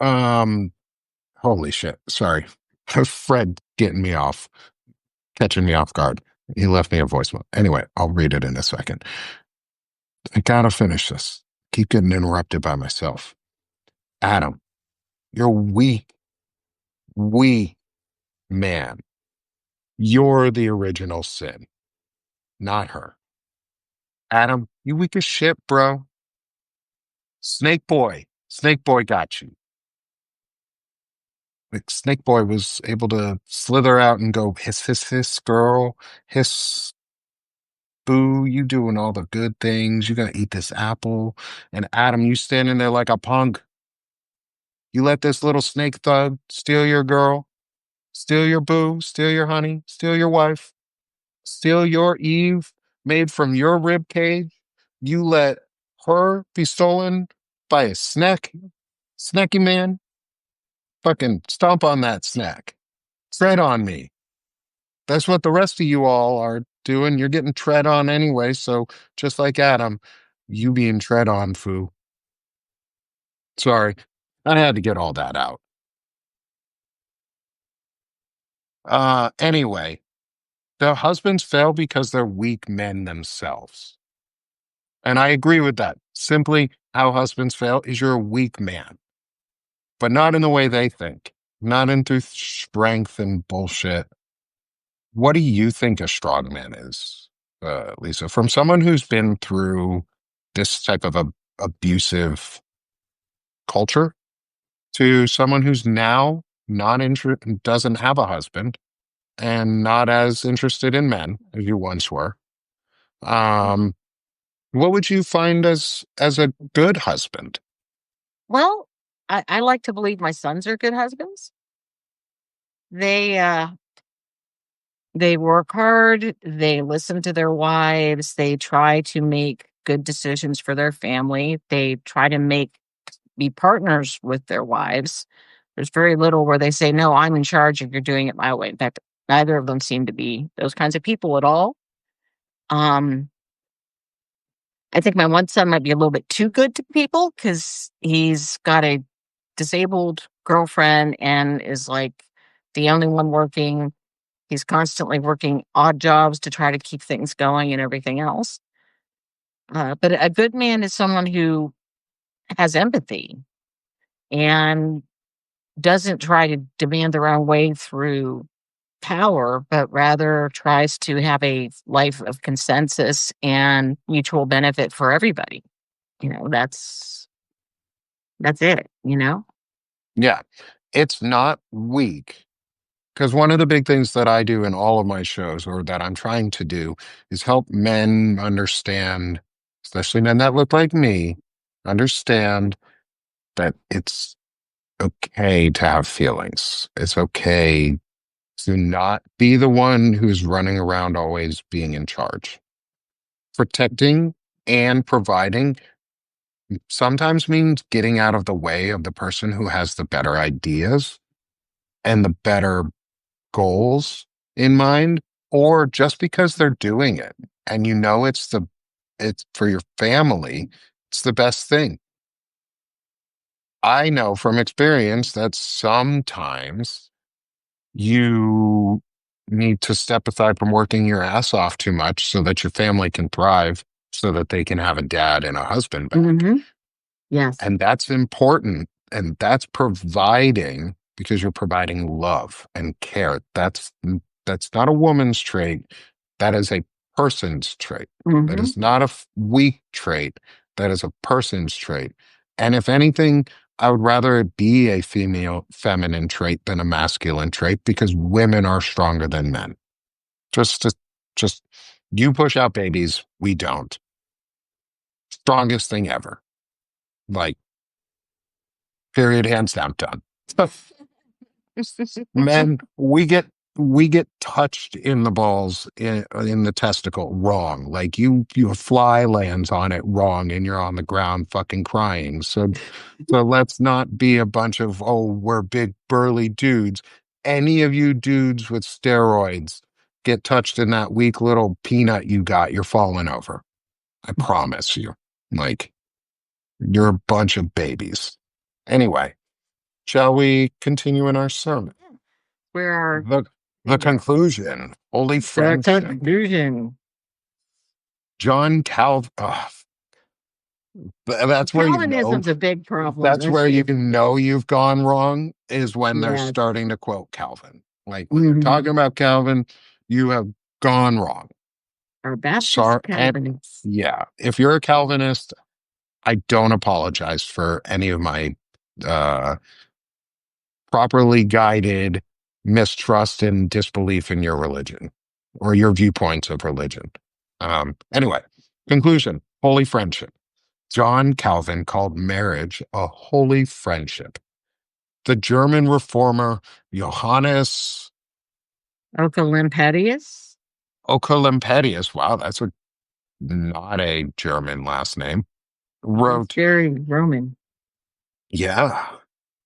um, holy shit. Sorry. Fred getting me off, catching me off guard. He left me a voicemail. Anyway, I'll read it in a second. I gotta finish this. Keep getting interrupted by myself. Adam, you're weak man. You're the original sin, not her. Adam, you weak as shit, bro. Snake Boy got you. Like Snake Boy was able to slither out and go hiss, girl, hiss, boo. You doing all the good things. You gotta eat this apple. And Adam, you standing there like a punk. You let this little snake thug steal your girl, steal your boo, steal your honey, steal your wife, steal your Eve made from your rib cage. You let her be stolen by a snacky man. Fucking stomp on that snack. Tread on me. That's what the rest of you all are doing. You're getting tread on anyway. So just like Adam, you being tread on, foo. Sorry. I had to get all that out. Anyway, the husbands fail because they're weak men themselves. And I agree with that. Simply how husbands fail is you're a weak man, but not in the way they think, not in through strength and bullshit. What do you think a strong man is, Lisa? From someone who's been through this type of abusive culture to someone who's now not doesn't have a husband and not as interested in men as you once were. Um, what would you find as a good husband? Well, I like to believe my sons are good husbands. They they work hard, they listen to their wives, they try to make good decisions for their family. They try to be partners with their wives. There's very little where they say, "No, I'm in charge and you're doing it my way." In fact, neither of them seem to be those kinds of people at all. Um, I think my one son might be a little bit too good to people because he's got a disabled girlfriend and is like the only one working. He's constantly working odd jobs to try to keep things going and everything else. But a good man is someone who has empathy and doesn't try to demand their own way through power, but rather tries to have a life of consensus and mutual benefit for everybody. That's it, you know? Yeah, it's not weak. Because one of the big things that I do in all of my shows, or that I'm trying to do, is help men understand, especially men that look like me, understand that it's okay to have feelings. It's okay to not be the one who's running around always being in charge. Protecting and providing sometimes means getting out of the way of the person who has the better ideas and the better goals in mind, or just because they're doing it and you know it's for your family, it's the best thing. I know from experience that sometimes you need to step aside from working your ass off too much so that your family can thrive, so that they can have a dad and a husband back. Mm-hmm. Yes. And that's important. And that's providing, because you're providing love and care. That's not a woman's trait. That is a person's trait. That Mm-hmm. is not a weak trait. That is a person's trait. And if anything, I would rather it be a female feminine trait than a masculine trait, because women are stronger than men. Just to, just you push out babies, we don't. Strongest thing ever. Like, period, hands down, done. Men, we get touched in the balls, in the testicle wrong. Like your fly lands on it wrong and you're on the ground fucking crying. So let's not be a bunch of, oh, we're big burly dudes. any of you dudes with steroids get touched in that weak little peanut you got, you're falling over. I promise you. Like, you're a bunch of babies. Anyway, shall we continue in our sermon? Where are The conclusion, holy the friendship. conclusion? John Calvin. That's where you know. Calvinism's a big problem. That's where you can know you've gone wrong is when they're Yes. starting to quote Calvin. Like when you're talking about Calvin, you have gone wrong. Our Baptist Sorry, Calvinists. yeah. If you're a Calvinist, I don't apologize for any of my uh, properly guided mistrust and disbelief in your religion or your viewpoints of religion. Anyway, conclusion, holy friendship. John Calvin called marriage a holy friendship. The German reformer Johannes Ocolympadius? Ocolympadius, wow, that's not a German last name, It's wrote, very Roman. yeah,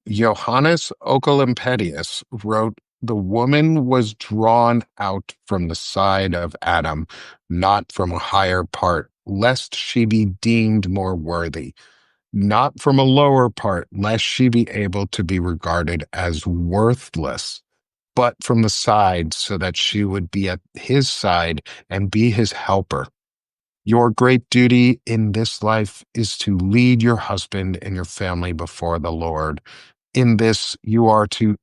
Johannes Ocolympadius wrote, the woman was drawn out from the side of Adam, not from a higher part, lest she be deemed more worthy, not from a lower part, lest she be able to be regarded as worthless, but from the side, so that she would be at his side and be his helper. Your great duty in this life is to lead your husband and your family before the Lord. In this, you are to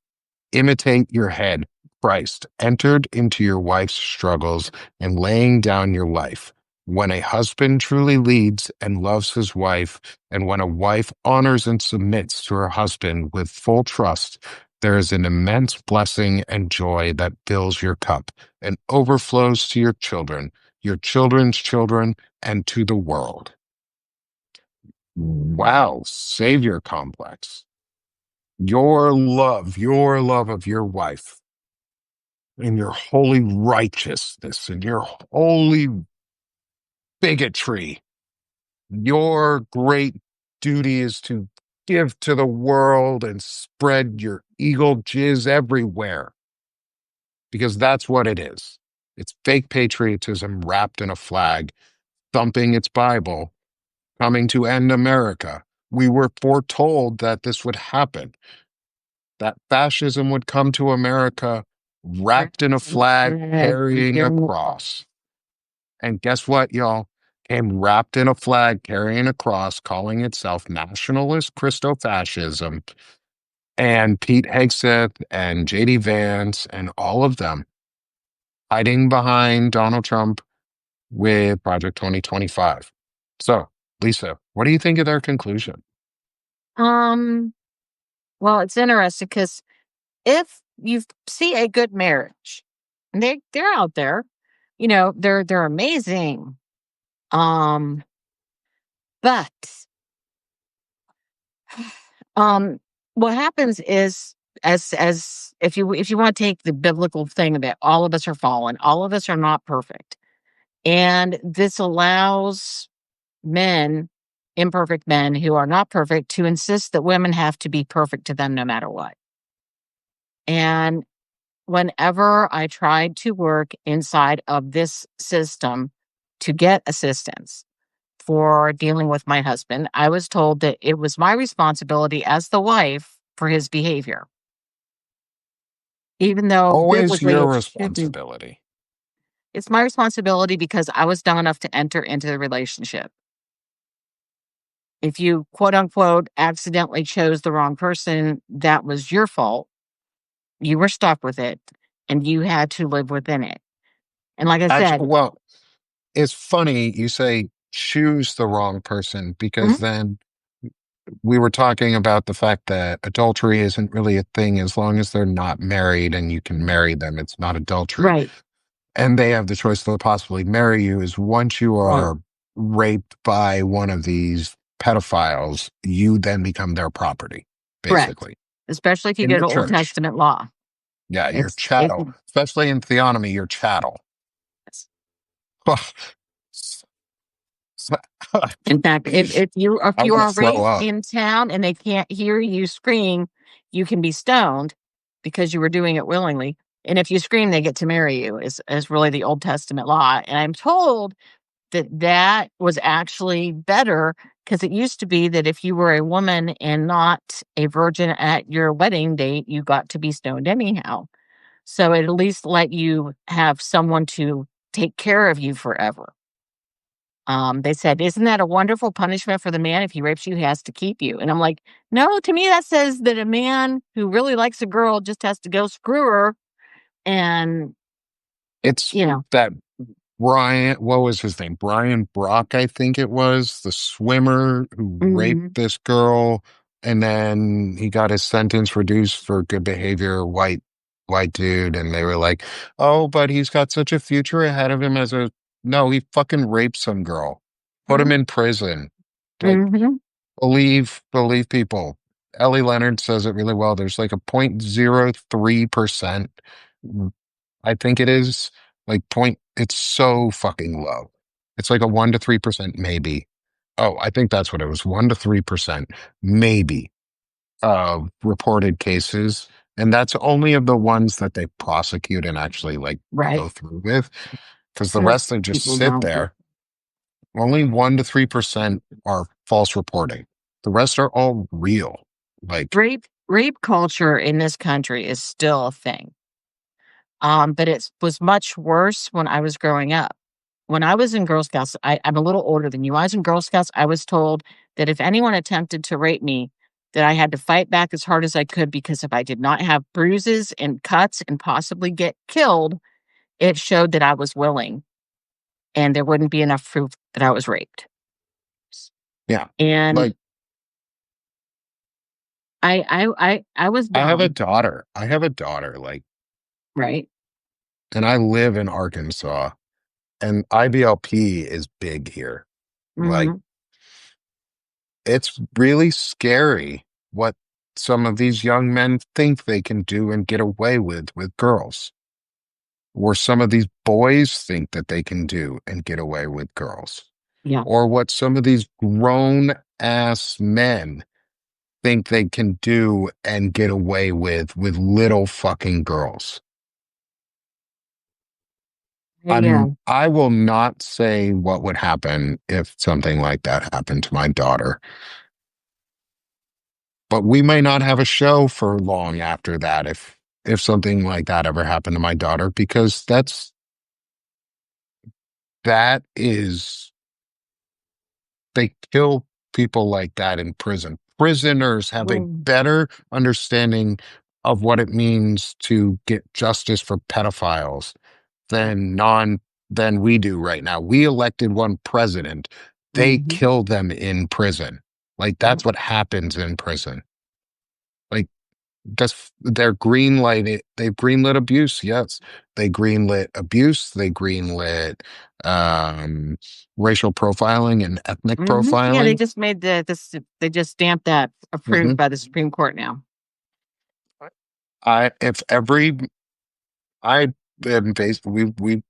imitate your head, Christ, entered into your wife's struggles and laying down your life. When a husband truly leads and loves his wife, and when a wife honors and submits to her husband with full trust, there is an immense blessing and joy that fills your cup and overflows to your children, your children's children, and to the world. Wow, Savior complex. Your love of your wife, and your holy righteousness, and your holy bigotry. Your great duty is to give to the world and spread your eagle jizz everywhere. Because that's what it is. It's fake patriotism wrapped in a flag, thumping its Bible, coming to end America. We were foretold that this would happen, that fascism would come to America wrapped in a flag carrying a cross. And guess what, y'all? Came wrapped in a flag carrying a cross, calling itself nationalist Christo-fascism. And Pete Hegseth and JD Vance and all of them hiding behind Donald Trump with Project 2025. So, Lisa, what do you think of their conclusion? Well, it's interesting because if you see a good marriage, and they're out there, they're amazing. But what happens is, as if you want to take the biblical thing that all of us are fallen, all of us are not perfect, and this allows men, imperfect men who are not perfect, to insist that women have to be perfect to them no matter what. And whenever I tried to work inside of this system to get assistance for dealing with my husband, I was told that it was my responsibility as the wife for his behavior. Even though Always biblically your it shouldn't. responsibility. It's my responsibility because I was dumb enough to enter into the relationship. If you, quote unquote, accidentally chose the wrong person, that was your fault. You were stuck with it, and you had to live within it. And like I said, Well, it's funny you say choose the wrong person because Mhm. then we were talking about the fact that adultery isn't really a thing as long as they're not married and you can marry them. It's not adultery. Right. And they have the choice to possibly marry you is once you are raped by one of these pedophiles, you then become their property, Correct. basically. Especially if you In go the to Old church. Testament law. Yeah, you're It's it, chattel. Especially in theonomy, you're chattel. in fact, if you I want to are throw raped up. in town and they can't hear you scream, you can be stoned because you were doing it willingly. And if you scream, they get to marry you, is really the Old Testament law. And I'm told that that was actually better because it used to be that if you were a woman and not a virgin at your wedding date, you got to be stoned anyhow. So it at least let you have someone to take care of you forever. They said, "Isn't that a wonderful punishment for the man? If he rapes you, he has to keep you." And I'm like, "No, to me, that says that a man who really likes a girl just has to go screw her and, It's you know." that Brian, what was his name? Brian Brock, I think it was, the swimmer who raped Mhm, this girl, and then he got his sentence reduced for good behavior, white dude, and they were like, "Oh, but he's got such a future ahead of him as a." No, he fucking raped some girl. Put him mhm, in prison. Like, mhm. believe people. Ellie Leonard says it really well. There's like a 0.03%. I think it is it's so fucking low. It's like a 1 to 3% maybe. Oh, I think that's what it was. 1 to 3% maybe of reported cases. And that's only of the ones that they prosecute and actually like Right. go through with. Because the Most rest they just people sit don't. there. Only 1 to 3% are false reporting. The rest are all real. Like, Rape culture in this country is still a thing. But it was much worse when I was growing up. When I was in Girl Scouts, I'm a little older than you. When I was in Girl Scouts, I was told that if anyone attempted to rape me, that I had to fight back as hard as I could because if I did not have bruises and cuts and possibly get killed, it showed that I was willing and there wouldn't be enough proof that I was raped. yeah. And Like, I was I have a dumb, daughter. I have a daughter, like, right? and I live in Arkansas, and IBLP is big here. Like, Mhm. it's really scary what some of these young men think they can do and get away with girls, or some of these boys think that they can do and get away with girls, Yeah. or what some of these grown ass men think they can do and get away with little fucking girls. Yeah. I will not say what would happen if something like that happened to my daughter, but we may not have a show for long after that if something like that ever happened to my daughter, because that is they kill people like that in prison. Prisoners have a Mm, better understanding of what it means to get justice for pedophiles yeah. than we do right now. We elected one president. They Mhm. kill them in prison. Like, Yeah. that's what happens in prison. Like, they're greenlight they've greenlit abuse. Yes. They greenlit abuse. They greenlit um racial profiling and ethnic Mhm. Yeah, they profiling. just made they just stamped that approved Mhm. by the Supreme Court now. I if every I am we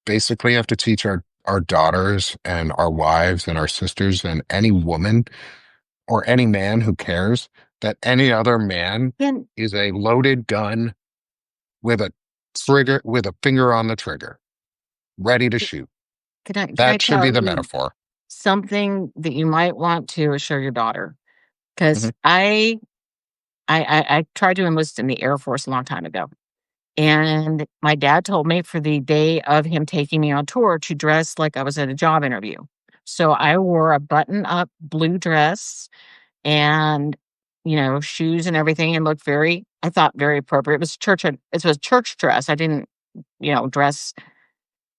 basically have to teach our daughters and our wives and our sisters and any woman or any man who cares that any other man And is a loaded gun with a with a finger on the trigger, ready to shoot. can I That should be tell the you metaphor. something that you might want to assure your daughter? Mhm. Because I tried to enlist in the Air Force a long time ago, and my dad told me for the day of him taking me on tour to dress like I was at a job interview. So I wore a button-up blue dress and, shoes and everything and looked very I thought very appropriate. It was church dress. I didn't, dress.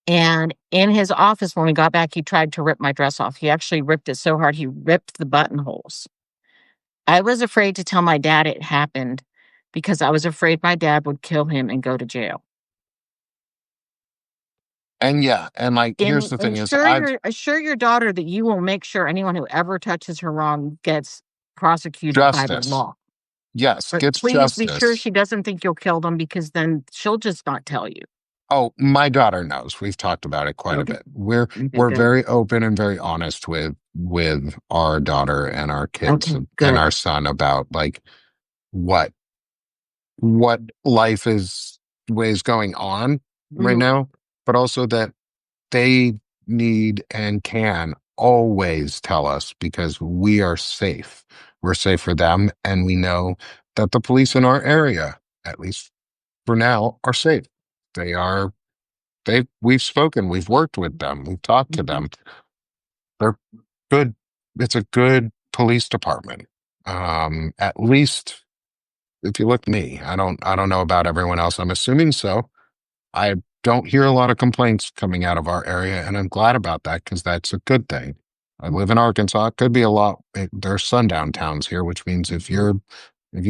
And in his office, when we got back, he tried to rip my dress off. He actually ripped it so hard, he ripped the buttonholes. I was afraid to tell my dad it happened because I was afraid my dad would kill him and go to jail. And yeah, and like here's And the thing is assure your daughter that you will make sure anyone who ever touches her wrong gets prosecuted by the justice. law. Yes, But gets please be sure justice. she doesn't think you'll kill them because then she'll just not tell you. Oh, my daughter knows. We've talked about it quite a Okay. bit. We're Okay, we're good. very open and very honest with our daughter and our kids Okay, and good. our son about like what what life is ways going on right Mhm. now, but also that they need and can always tell us because we are safe. We're safe for them, and we know that the police in our area, at least for now, are safe. They are we've spoken, we've worked with them, we've talked to them. They're good. It's a good police department. At least if you look at me, I don't know about everyone else. I'm assuming so. I don't hear a lot of complaints coming out of our area, and I'm glad about that because that's a good thing. I live in Arkansas. It could be a lot. There are sundown towns here, which means if you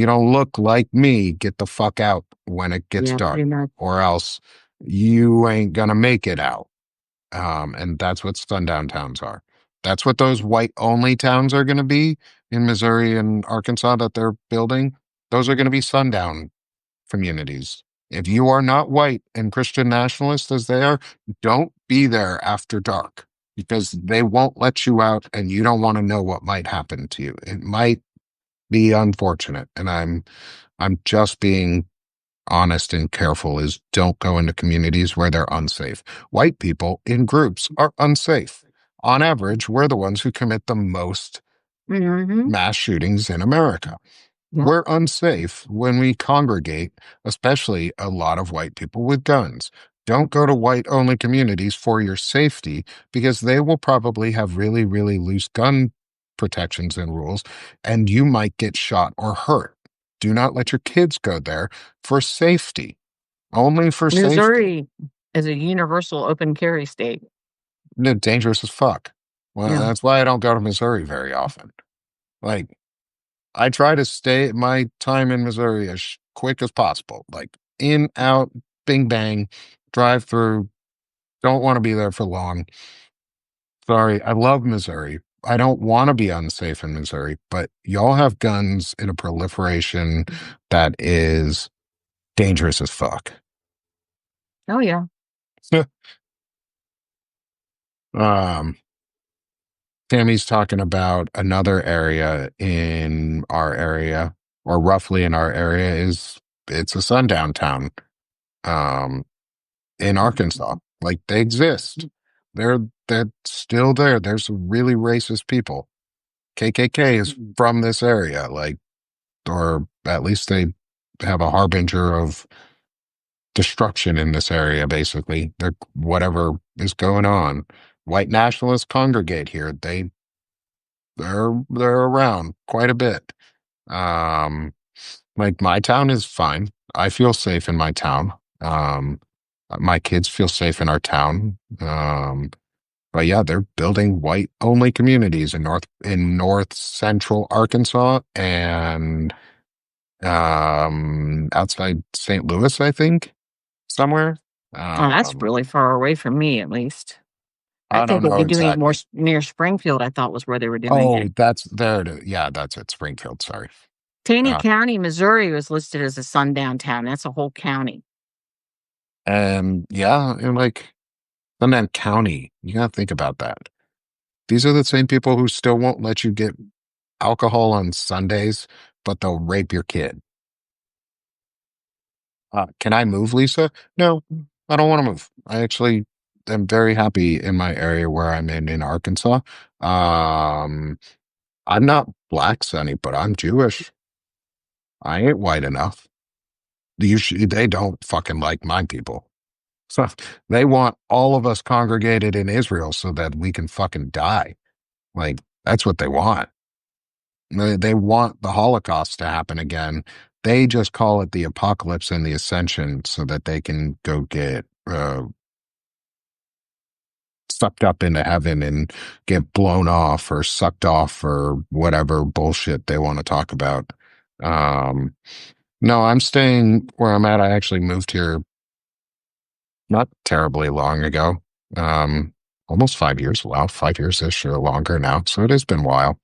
don't look like me, get the fuck out when it gets Yeah, dark, pretty much. or else you ain't gonna make it out. And that's what sundown towns are. That's what those white only towns are going to be in Missouri and Arkansas that they're building. Those are going to be sundown communities. If you are not white and Christian nationalist as they are, don't be there after dark because they won't let you out and you don't want to know what might happen to you. It might be unfortunate. And I'm just being honest and careful is don't go into communities where they're unsafe. White people in groups are unsafe. On average, we're the ones who commit the most Mhm. mass shootings in America. Yep. We're unsafe when we congregate, especially a lot of white people with guns. Don't go to white only communities for your safety because they will probably have really, really loose gun protections and rules, and you might get shot or hurt. Do not let your kids go there for safety. Only for safety. Missouri is a universal open carry state. No, dangerous as fuck. Well, Yeah. that's why I don't go to Missouri very often. Like, I try to stay my time in Missouri as quick as possible. Like, in, out, bing, bang, drive through. Don't want to be there for long. Sorry, I love Missouri. I don't want to be unsafe in Missouri, but y'all have guns in a proliferation that is dangerous as fuck. Oh, yeah. um, Tammy's talking about another area in our area, or roughly in our area, is it's a sundown town um, in Arkansas. Like they exist. They're still there. There's some really racist people. KKK is from this area, like, or at least they have a harbinger of destruction in this area, basically. They're whatever is going on. White nationalists congregate here. They're around quite a bit. Um, like my town is fine. I feel safe in my town. My kids feel safe in our town. But yeah, they're building white only communities in north central Arkansas and outside St. Louis, I think, somewhere. Oh, that's Um, really far away from me, at least. I I think don't they'd know be doing it more exactly. near Springfield, I thought was where they were doing Oh, it. that's there it is. Yeah, that's it. Springfield, sorry. Taney Uh, County, Missouri was listed as a sundown town. That's a whole county. and yeah, and like Sundown County, you gotta think about that. These are the same people who still won't let you get alcohol on Sundays, but they'll rape your kid. Can I move, Lisa? No, I don't want to move. I actually am very happy in my area where I'm in Arkansas. Um, I'm not black, Sonny, but I'm Jewish. I ain't white enough. They don't fucking like my people. So they want all of us congregated in Israel so that we can fucking die. Like, that's what they want. They want the Holocaust to happen again. They just call it the apocalypse and the ascension so that they can go get sucked up into heaven and get blown off or sucked off or whatever bullshit they want to talk about. Um, no, I'm staying where I'm at. I actually moved here not terribly long ago. Um, Almost 5 years. Wow, 5 years ish or longer now. So it has been a while.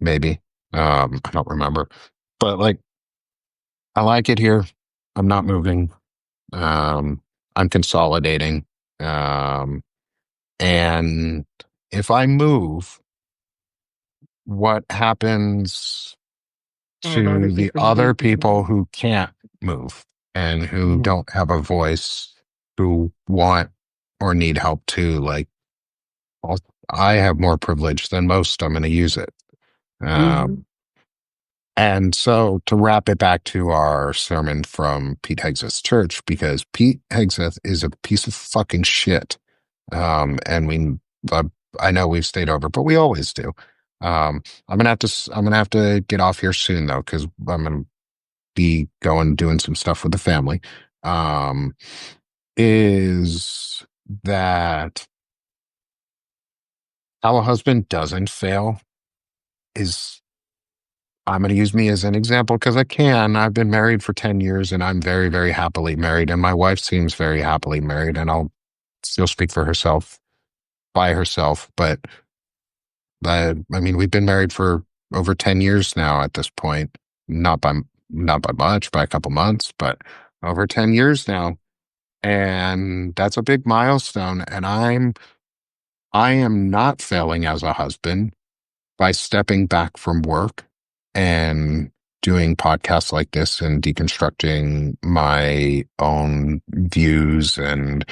Maybe. I don't remember. But like I like it here. I'm not moving. Um, I'm consolidating. Um, and if I move, what happens And other to the people who other don't think people about who can't move and who it. don't have a voice, who want or need help too. Like, well, I have more privilege than most. I'm going to use it. Mm-hmm. And so to wrap it back to our sermon from Pete Hegseth's church, because Pete Hegseth is a piece of fucking shit. And uh, I know we've stayed over, but we always do. I'm gonna have to get off here soon though, because I'm gonna be going doing some stuff with the family. Um, is that how a husband doesn't fail is I'm going to use me as an example because I can. I've been married for 10 years and I'm very, very happily married. And my wife seems very happily married. And I'll still speak for herself by herself. But I mean, we've been married for over 10 years now at this point. Not by, not by much, by a couple months, but over 10 years now. And that's a big milestone. And I am not failing as a husband by stepping back from work and doing podcasts like this and deconstructing my own views and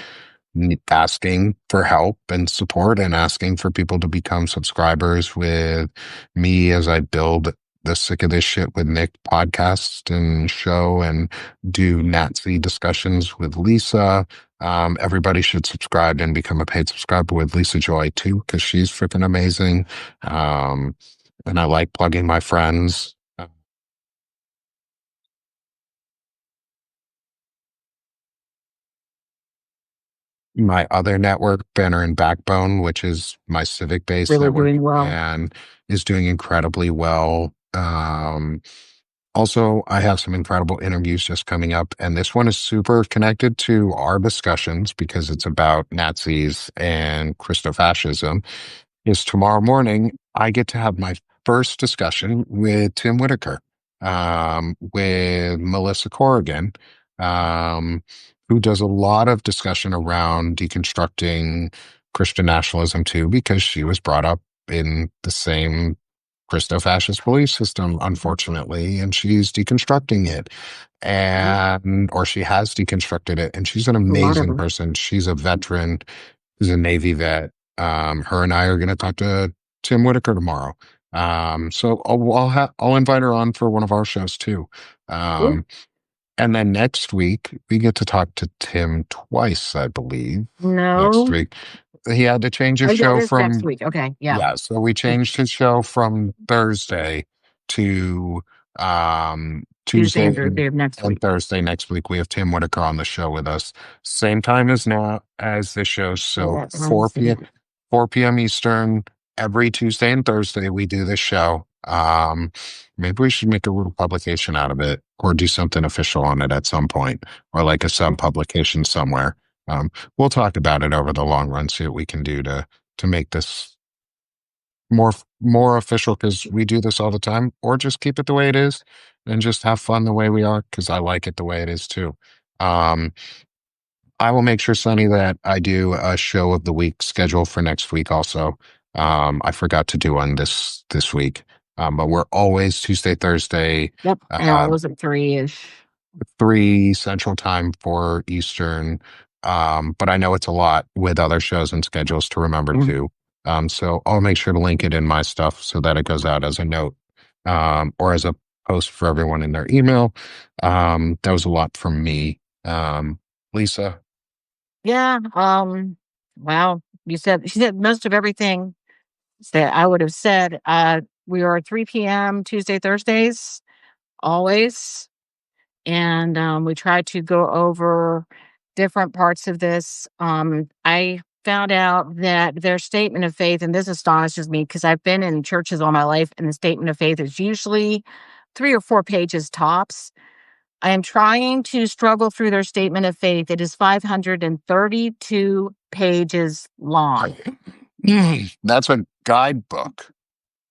asking for help and support and asking for people to become subscribers with me as I build the Sick of This Shit with Nick podcast and show and do Nat-C discussions with Lisa. Everybody should subscribe and become a paid subscriber with Lisa Joy too, because she's freaking amazing. Um, and I like plugging my friends. My other network, Banner and Backbone, which is my civic based Really network doing well. and is doing incredibly well. Also, I have some incredible interviews just coming up, and this one is super connected to our discussions because it's about Nazis and Christofascism. Is tomorrow morning I get to have my first discussion with Tim Whitaker, with Melissa Corrigan, um, who does a lot of discussion around deconstructing Christian nationalism too, because she was brought up in the same Christo-fascist belief system, unfortunately, and she's deconstructing it, and or she has deconstructed it, and she's an A lot of amazing them. person. She's a veteran, who's a Navy vet. Her and I are going to talk to Tim Whitaker tomorrow. So I'll invite her on for one of our shows too. Cool. Um, and then next week we get to talk to Tim twice, I believe. Next No. week he had to change his Oh, yeah, it show is next from week. Okay. Yeah. yeah, so we changed his show from Thursday to Tuesday and Tuesday Thursday of next and week. Thursday next week. We have Tim Whitaker on the show with us. Same time as now as the show. Oh, So that reminds me. 4 p.m. Eastern, every Tuesday and Thursday we do this show. Maybe we should make a little publication out of it or do something official on it at some point, or like a sub publication somewhere. We'll talk about it over the long run, see what we can do to make this more official because we do this all the time, or just keep it the way it is and just have fun the way we are because I like it the way it is too. Um, I will make sure, Sonny, that I do a show of the week schedule for next week also. I forgot to do one this week. But we're always Tuesday, Thursday, Yep. And uh, always at 3-ish. 3 Central Time, 4 Eastern. But I know it's a lot with other shows and schedules to remember Yeah. too. So I'll make sure to link it in my stuff so that it goes out as a note, or as a post for everyone in their email. That was a lot from me. Lisa, Yeah. Wow. She said most of everything that I would have said. We are at 3 p.m. Tuesday, Thursdays, always. And we try to go over different parts of this. I found out that their statement of faith, and this astonishes me because I've been in churches all my life, and the statement of faith is usually 3 or 4 pages tops. I am trying to struggle through their statement of faith. It is 532 pages long. that's a guidebook.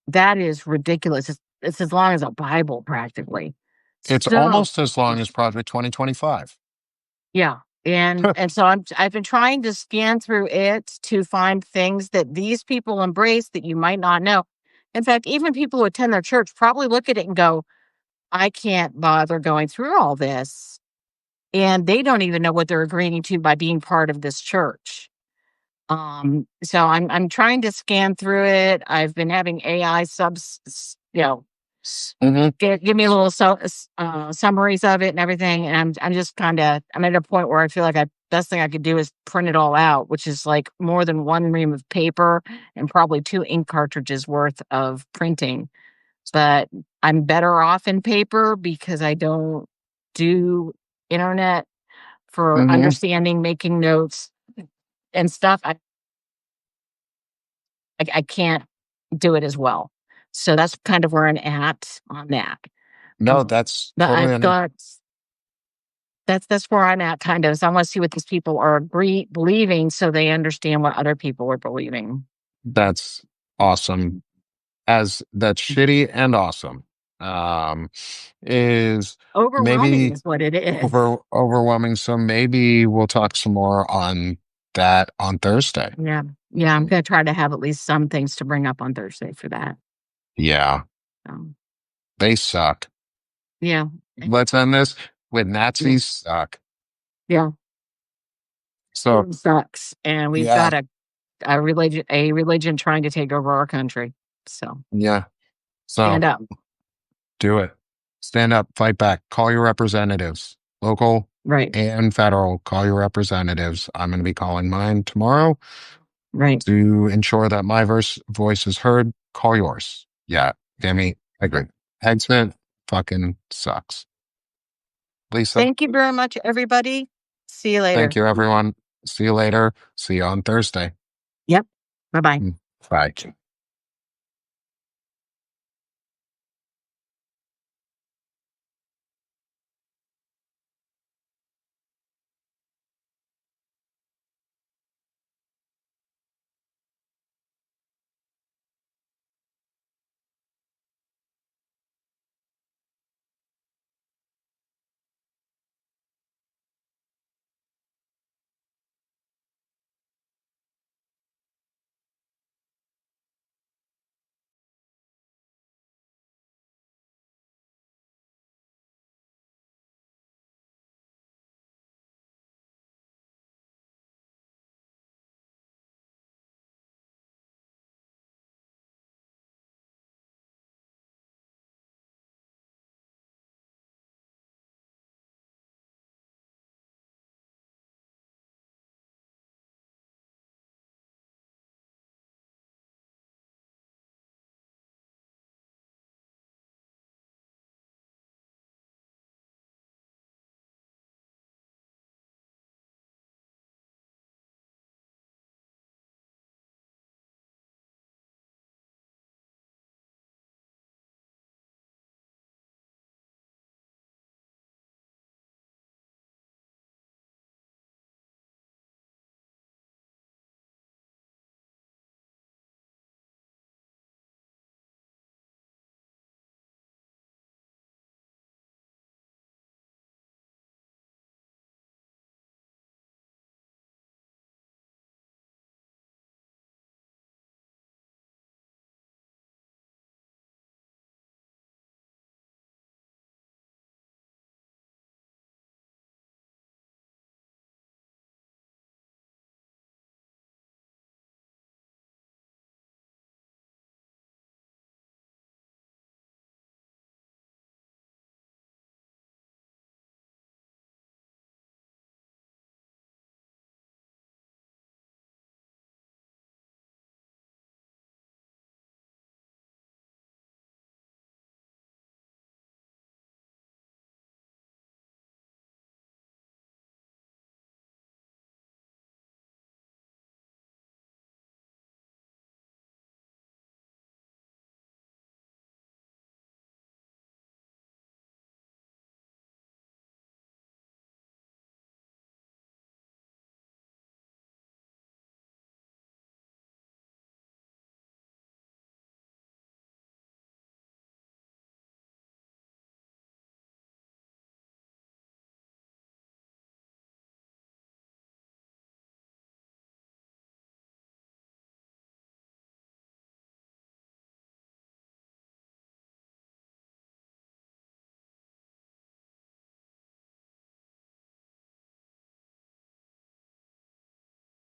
That is ridiculous. It's as long as a Bible, practically. It's So almost as long as Project 2025. yeah. And so I've been trying to scan through it to find things that these people embrace that you might not know. In fact, even people who attend their church probably look at it and go, I can't bother going through all this. And they don't even know what they're agreeing to by being part of this church. So I'm trying to scan through it. I've been having AI Hmm. give me a little summaries of it and everything. And I'm just I'm at a point where I feel like best thing I could do is print it all out, which is like more than one ream of paper and probably 2 ink cartridges worth of printing. But I'm better off in paper because I don't do internet for Hmm. understanding, making notes and stuff. I can't do it as well. So that's kind of where I'm at on that. No, that's But totally I've got that's where I'm at kind of. So I want to see what these people are believing so they understand what other people are believing. that's awesome. As that's shitty and awesome. Um, is Overwhelming maybe is what it is. overwhelming. So maybe we'll talk some more on that on Thursday. Yeah. Yeah. I'm going to try to have at least some things to bring up on Thursday for that. Yeah, So, they suck. yeah. Let's end this with Yeah. Nazis suck. Yeah. So It sucks. And we've yeah, got a religion trying to take over our country. So yeah. stand So up. do it. Stand up, fight back, call your representatives, local Right. and federal. Call your representatives. I'm going to be calling mine tomorrow Right. to ensure that my voice is heard. Call yours. Yeah, Tammy, I agree. Hegseth fucking sucks. Lisa, Thank you very much, everybody. See you thank later. you, everyone. See you later. See you on Thursday. Yep. Bye bye. Bye.